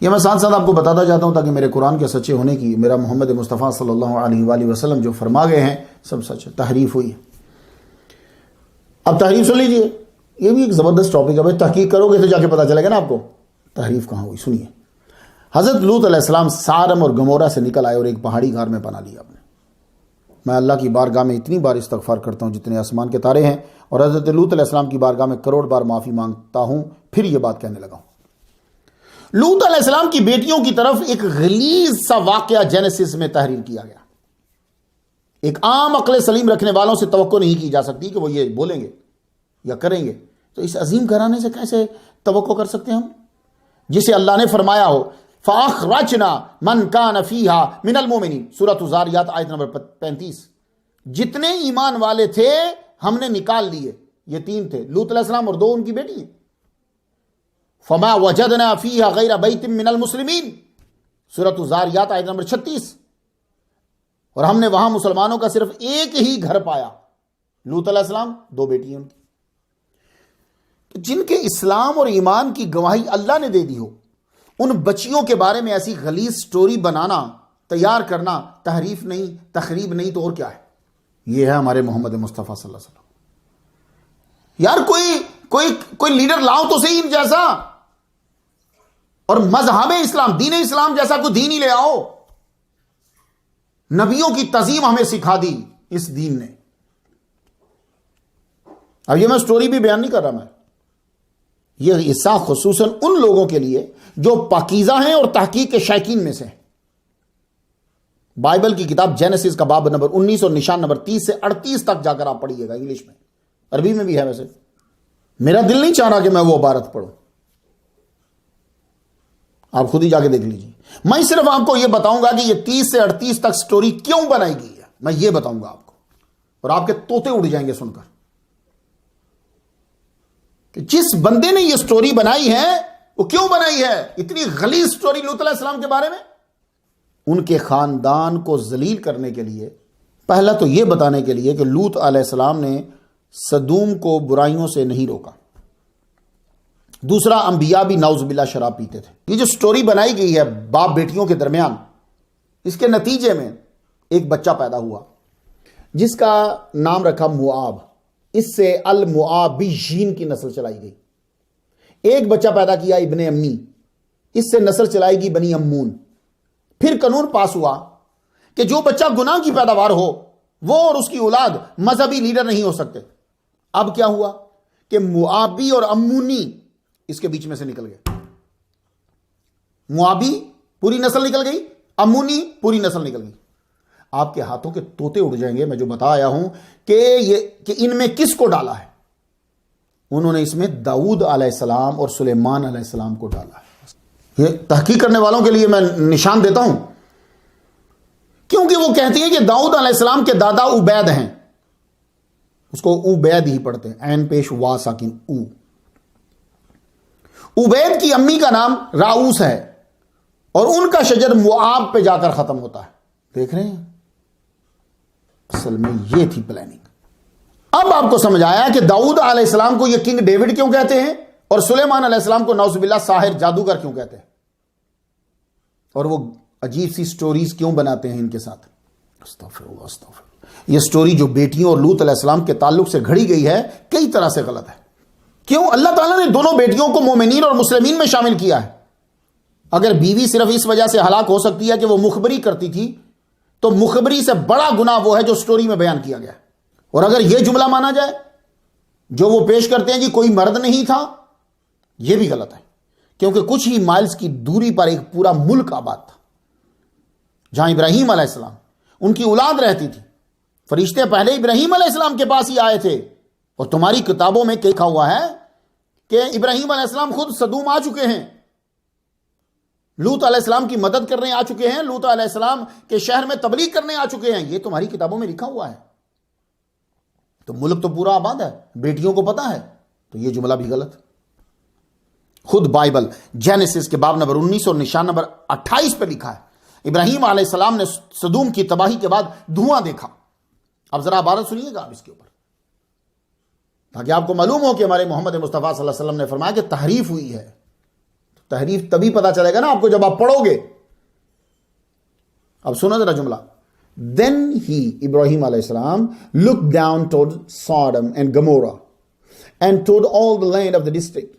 یہ میں ساتھ ساتھ آپ کو بتاتا جاتا ہوں تاکہ میرے قرآن کے سچے ہونے کی، میرا محمد مصطفیٰ صلی اللہ علیہ وآلہ وسلم جو فرما گئے ہیں سب سچ ہے. تحریف ہوئی ہے. اب تحریف سن لیجیے، یہ بھی ایک زبردست ٹاپک ہے. بھائی تحقیق کرو گے تو جا کے پتا چلے گا نا آپ کو تحریف کہاں ہوئی. سنیے، حضرت لوط علیہ السلام سارم اور گمورہ سے نکل آئے اور ایک پہاڑی غار میں پناہ لیا آپ نے. میں اللہ کی بارگاہ میں اتنی بار استغفار کرتا ہوں جتنے آسمان کے تارے ہیں، اور حضرت لوط علیہ السلام کی بارگاہ میں کروڑ بار معافی مانگتا ہوں، پھر یہ بات کہنے لگا ہوں. لوط علیہ السلام کی بیٹیوں کی طرف ایک غلیظ سا واقعہ جینیسس میں تحریر کیا گیا. ایک عام عقل سلیم رکھنے والوں سے توقع نہیں کی جا سکتی کہ وہ یہ بولیں گے یا کریں گے. تو اس عظیم گھرانے سے کیسے توقع کر سکتے ہیں ہم، جسے اللہ نے فرمایا ہو فَأَخْرَجْنَا مَنْ كَانَ فِيهَا مِنَ الْمُؤْمِنِينَ، سورۃ الذاریات آیت نمبر 35. جتنے ایمان والے تھے ہم نے نکال لیے. یہ 3 تھے، لوط علیہ السلام اور 2 ان کی بیٹی ہیں. فَمَا وَجَدْنَا فِيهَا غَيْرَ بَيْتٍ مِّنَ الْمُسْلِمِينَ، سورۃ الذاریات آیت نمبر 36. اور ہم نے وہاں مسلمانوں کا صرف ایک ہی گھر پایا. لوط علیہ السلام 2 بیٹی ہیں ان کی، جن کے اسلام اور ایمان کی گواہی اللہ نے دے دی ہو. ان بچیوں کے بارے میں ایسی غلیظ سٹوری بنانا، تیار کرنا تحریف نہیں، تخریب نہیں تو اور کیا ہے؟ یہ ہے ہمارے محمد مصطفیٰ صلی اللہ علیہ وسلم. یار کوئی لیڈر لاؤ تو صحیح ان جیسا، اور مذہب اسلام، دین اسلام جیسا کوئی دین ہی لے آؤ. نبیوں کی تعظیم ہمیں سکھا دی اس دین نے. اب یہ میں سٹوری بھی بیان نہیں کر رہا، میں یہ حصہ خصوصاً ان لوگوں کے لیے جو پاکیزہ ہیں اور تحقیق کے شائقین میں سے ہیں. بائبل کی کتاب جینیسس کا باب نمبر 19 اور نشان نمبر 30 سے 38 تک جا کر آپ پڑھیے گا. انگلش میں، عربی میں بھی ہے. ویسے میرا دل نہیں چاہ رہا کہ میں وہ عبارت پڑھوں، آپ خود ہی جا کے دیکھ لیجیے. میں صرف آپ کو یہ بتاؤں گا کہ یہ 30 سے 38 تک سٹوری کیوں بنائی گئی ہے، میں یہ بتاؤں گا آپ کو، اور آپ کے طوطے اڑ جائیں گے سن کر کہ جس بندے نے یہ سٹوری بنائی ہے وہ کیوں بنائی ہے. اتنی غلیظ سٹوری لوط علیہ السلام کے بارے میں، ان کے خاندان کو ذلیل کرنے کے لیے. پہلا تو یہ بتانے کے لیے کہ لوط علیہ السلام نے سدوم کو برائیوں سے نہیں روکا. دوسرا، انبیاء بھی نعوذ باللہ شراب پیتے تھے. یہ جو سٹوری بنائی گئی ہے باپ بیٹیوں کے درمیان، اس کے نتیجے میں ایک بچہ پیدا ہوا جس کا نام رکھا موآب. اس سے الموآبیین کی نسل چلائی گئی. ایک بچہ پیدا کیا ابن امی، اس سے نسل چلائی گی بنی امون. پھر قانون پاس ہوا کہ جو بچہ گناہ کی پیداوار ہو وہ اور اس کی اولاد مذہبی لیڈر نہیں ہو سکتے. اب کیا ہوا کہ موآبی اور امونی اس کے بیچ میں سے نکل گئے. موآبی پوری نسل نکل گئی، امونی پوری نسل نکل گئی. آپ کے ہاتھوں کے طوطے اڑ جائیں گے. میں جو بتا آیا ہوں کہ ان میں کس کو ڈالا ہے. انہوں نے اس میں داؤد علیہ السلام اور سلیمان علیہ السلام کو ڈالا ہے. یہ تحقیق کرنے والوں کے لیے میں نشان دیتا ہوں، کیونکہ وہ کہتی ہیں کہ داؤد علیہ السلام کے دادا عبید ہیں. اس کو عبید ہی پڑھتے ہیں، عین پیش وا ساکن او. عبید کی امی کا نام راؤس ہے، اور ان کا شجر موآب پہ جا کر ختم ہوتا ہے. دیکھ رہے ہیں، اصل میں یہ تھی پلاننگ. اب آپ کو سمجھ آیا کہ داؤد علیہ السلام کو یہ کنگ ڈیوڈ کیوں کہتے ہیں، اور سلیمان علیہ السلام کو نعوذ باللہ ساحر جادوگر کیوں کہتے ہیں، اور وہ عجیب سی سٹوریز کیوں بناتے ہیں ان کے ساتھ. استغفر اللہ استغفر اللہ. یہ سٹوری جو بیٹیوں اور لوط علیہ السلام کے تعلق سے گھڑی گئی ہے کئی طرح سے غلط ہے. کیوں؟ اللہ تعالیٰ نے دونوں بیٹیوں کو مومنین اور مسلمین میں شامل کیا ہے. اگر بیوی صرف اس وجہ سے ہلاک ہو سکتی ہے کہ وہ مخبری کرتی تھی، تو مخبری سے بڑا گناہ وہ ہے جو سٹوری میں بیان کیا گیا. اور اگر یہ جملہ مانا جائے جو وہ پیش کرتے ہیں کہ کوئی مرد نہیں تھا، یہ بھی غلط ہے. کیونکہ کچھ ہی مائلز کی دوری پر ایک پورا ملک آباد تھا جہاں ابراہیم علیہ السلام، ان کی اولاد رہتی تھی. فرشتے پہلے ابراہیم علیہ السلام کے پاس ہی آئے تھے. اور تمہاری کتابوں میں لکھا ہوا ہے کہ ابراہیم علیہ السلام خود سدوم آ چکے ہیں، لوط علیہ السلام کی مدد کرنے آ چکے ہیں، لوط علیہ السلام کے شہر میں تبلیغ کرنے آ چکے ہیں. یہ تمہاری کتابوں میں لکھا ہوا ہے. تو ملک تو پورا آباد ہے، بیٹیوں کو پتا ہے، تو یہ جملہ بھی غلط. خود بائبل جینیسس کے باب نمبر 19 اور نشان نمبر 28 پہ لکھا ہے ابراہیم علیہ السلام نے سدوم کی تباہی کے بعد دھواں دیکھا. اب ذرا عبارت سنیے گا آپ اس کے اوپر، تاکہ آپ کو معلوم ہو کہ ہمارے محمد مصطفیٰ صلی اللہ علیہ وسلم نے فرمایا کہ تحریف ہوئی ہے. تحریف تبھی پتا چلے گا نا آپ کو جب آپ پڑھو گے. اب سنو ذرا جملہ. Then he, Ibrahim alayhi salam, looked down toward Sodom and Gomorrah and toward all the land of the district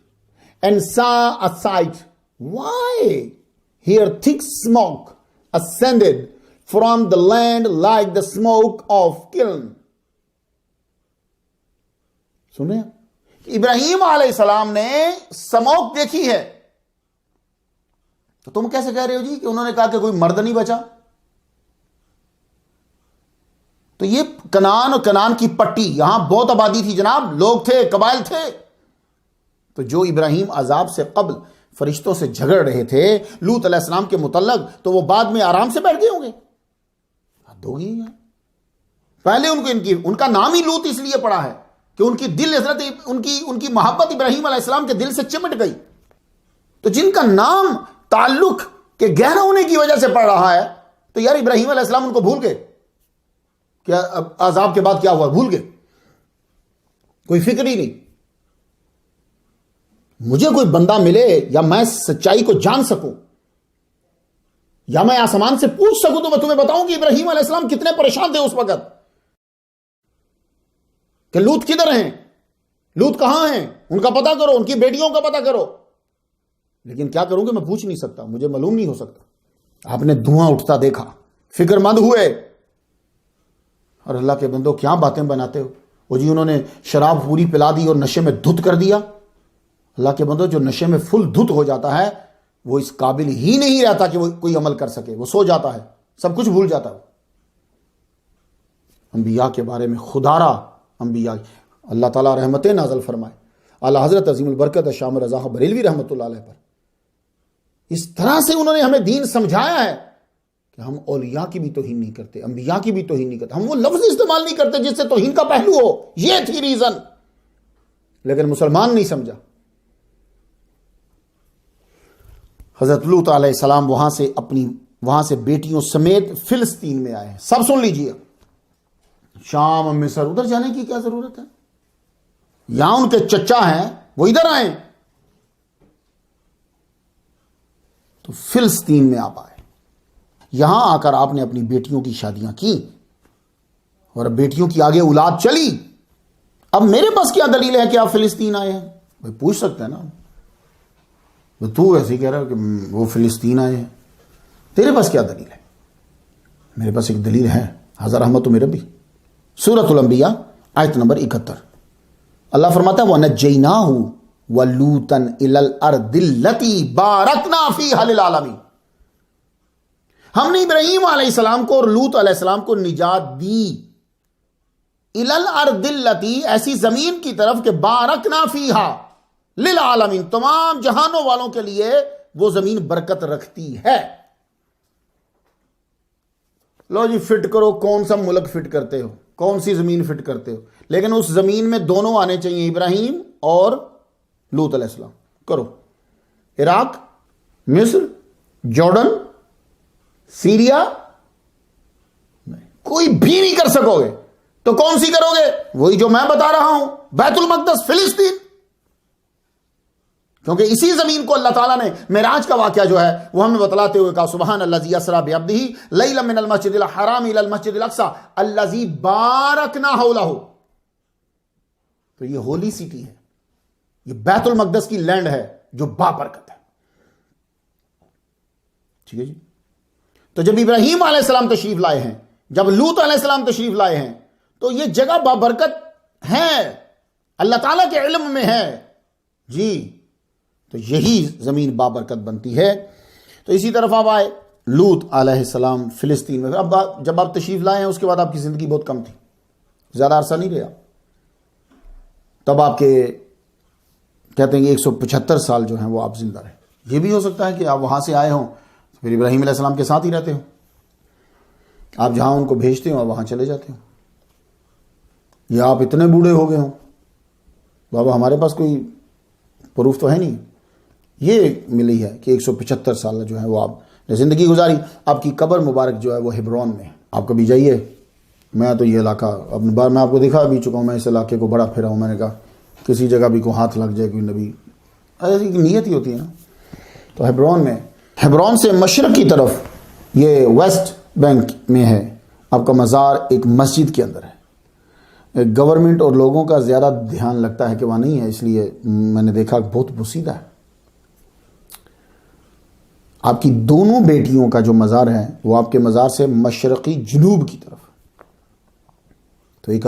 and saw a sight. Why? Here thick smoke ascended from the land like the smoke of kiln. سنیں ابراہیم علیہ السلام نے smoke دیکھی ہے. تو تم کیسے کہہ رہے ہو جی کہ انہوں نے کہا کہ کوئی مرد نہیں بچا؟ تو یہ کنعان اور کنعان کی پٹی، یہاں بہت آبادی تھی جناب، لوگ تھے، قبائل تھے. تو جو ابراہیم عذاب سے قبل فرشتوں سے جھگڑ رہے تھے لوط علیہ السلام کے متعلق، تو وہ بعد میں آرام سے بیٹھ گئے ہوں گے؟ حد ہوگی یار. پہلے ان کا نام ہی لوط اس لیے پڑا ہے کہ ان کی دل حضرت ان کی محبت ابراہیم علیہ السلام کے دل سے چمٹ گئی. تو جن کا نام تعلق کے گہرا ہونے کی وجہ سے پڑ رہا ہے، تو یار ابراہیم علیہ السلام ان کو بھول گئے؟ کیا عذاب کے بعد کیا ہوا؟ بھول گئے؟ کوئی فکر ہی نہیں. مجھے کوئی بندہ ملے یا میں سچائی کو جان سکوں یا میں آسمان سے پوچھ سکوں تو میں تمہیں بتاؤں کہ ابراہیم علیہ السلام کتنے پریشان تھے اس وقت کہ لوط کدھر ہیں، لوط کہاں ہیں، ان کا پتہ کرو، ان کی بیٹیوں کا پتہ کرو. لیکن کیا کروں گے، میں پوچھ نہیں سکتا، مجھے معلوم نہیں ہو سکتا. آپ نے دھواں اٹھتا دیکھا، فکر مند ہوئے. اور اللہ کے بندو کیا باتیں بناتے ہو، وہ جی انہوں نے شراب پوری پلا دی اور نشے میں دھت کر دیا. اللہ کے بندو جو نشے میں فل دھت ہو جاتا ہے وہ اس قابل ہی نہیں رہتا کہ وہ کوئی عمل کر سکے، وہ سو جاتا ہے، سب کچھ بھول جاتا ہے. انبیاء کے بارے میں خدارہ انبیاء، اللہ تعالیٰ رحمتیں نازل فرمائے اعلیٰ حضرت عظیم البرکت شام رضا بریلوی رحمۃ اللہ علیہ پر. اس طرح سے انہوں نے ہمیں دین سمجھایا ہے کہ ہم اولیاء کی بھی توہین نہیں کرتے، انبیاء کی بھی توہین نہیں کرتے، ہم وہ لفظ استعمال نہیں کرتے جس سے توہین کا پہلو ہو. یہ تھی ریزن. لیکن مسلمان نہیں سمجھا. حضرت لوط علیہ السلام وہاں سے بیٹیوں سمیت فلسطین میں آئے ہیں. سب سن لیجئے، شام مصر ادھر جانے کی کیا ضرورت ہے؟ یہاں ان کے چچا ہیں، وہ ادھر آئیں. تو فلسطین میں آپ آئے، یہاں آ کر آپ نے اپنی بیٹیوں کی شادیاں کی اور بیٹیوں کی آگے اولاد چلی. اب میرے پاس کیا دلیل ہے کہ آپ فلسطین آئے ہیں؟ بھائی پوچھ سکتے ہیں نا، تو ایسے ہی کہہ رہا ہے کہ وہ فلسطین آئے ہیں، تیرے پاس کیا دلیل ہے؟ میرے پاس ایک دلیل ہے، حضر رحمت میرے بھی. سورۃ الانبیاء آیت نمبر 71 اللہ فرماتا ہے وَنَجَّيْنَاهُ وَلُوطًا إِلَى الْأَرْضِ الَّتِي بَارَكْنَا فِيهَا لِلْعَالَمِينَ. ہم نے ابراہیم علیہ السلام کو اور لوط علیہ السلام کو نجات دی إِلَى الْأَرْضِ الَّتِي، ایسی زمین کی طرف کہ بَارَكْنَا فِيهَا للعالمین، تمام جہانوں والوں کے لیے وہ زمین برکت رکھتی ہے. لو جی فٹ کرو، کون سا ملک فٹ کرتے ہو، کون سی زمین فٹ کرتے ہو، لیکن اس زمین میں دونوں آنے چاہیے، ابراہیم اور لوط علیہ السلام. کرو، عراق، مصر، جارڈن، سیریا، کوئی بھی نہیں کر سکو گے. تو کون سی کرو گے؟ وہی جو میں بتا رہا ہوں، بیت المقدس، فلسطین. کیونکہ اسی زمین کو اللہ تعالیٰ نے معراج کا واقعہ جو ہے وہ ہمیں بتلاتے ہوئے کہا سبحان الذی اسری بعبدہ لیلا من المسجد الحرام الی المسجد الاقصی الذی بارکنا حولہ. تو یہ ہولی سٹی ہے، یہ بیت المقدس کی لینڈ ہے جو بابرکت ہے. ٹھیک ہے جی. تو جب ابراہیم علیہ السلام تشریف لائے ہیں، جب لوط علیہ السلام تشریف لائے ہیں، تو یہ جگہ بابرکت ہے، اللہ تعالیٰ کے علم میں ہے جی. تو یہی زمین بابرکت بنتی ہے. تو اسی طرف آپ آئے، لوط علیہ السلام فلسطین میں. اب جب آپ تشریف لائے ہیں اس کے بعد آپ کی زندگی بہت کم تھی، زیادہ عرصہ نہیں رہا. تب آپ کے کہتے ہیں کہ 175 سال جو ہیں وہ آپ زندہ رہے. یہ بھی ہو سکتا ہے کہ آپ وہاں سے آئے ہوں پھر ابراہیم علیہ السلام کے ساتھ ہی رہتے ہوں، آپ جہاں ان کو بھیجتے ہوں وہاں چلے جاتے ہوں، یا آپ اتنے بوڑھے ہو گئے ہوں. بابا ہمارے پاس کوئی پروف تو ہے نہیں. یہ ملی ہے کہ 175 سال جو ہے وہ آپ نے زندگی گزاری. آپ کی قبر مبارک جو ہے وہ ہیبرون میں. آپ کبھی جائیے، میں تو یہ علاقہ اپنی بار میں آپ کو دکھا بھی چکا ہوں، میں اس علاقے کو بڑا پھرا ہوں. میں نے کہا کسی جگہ بھی کوئی ہاتھ لگ جائے کوئی نبی، ایسی نیت ہی ہوتی ہے نا. تو ہیبرون میں، ہیبرون سے مشرق کی طرف یہ ویسٹ بینک میں ہے آپ کا مزار، ایک مسجد کے اندر ہے. گورنمنٹ اور لوگوں کا زیادہ دھیان لگتا ہے کہ وہاں نہیں ہے، اس لیے میں نے دیکھا بہت بوسیدہ ہے. آپ کی دونوں بیٹیوں کا جو مزار ہے وہ آپ کے مزار سے مشرقی جنوب کی طرف. تو ایک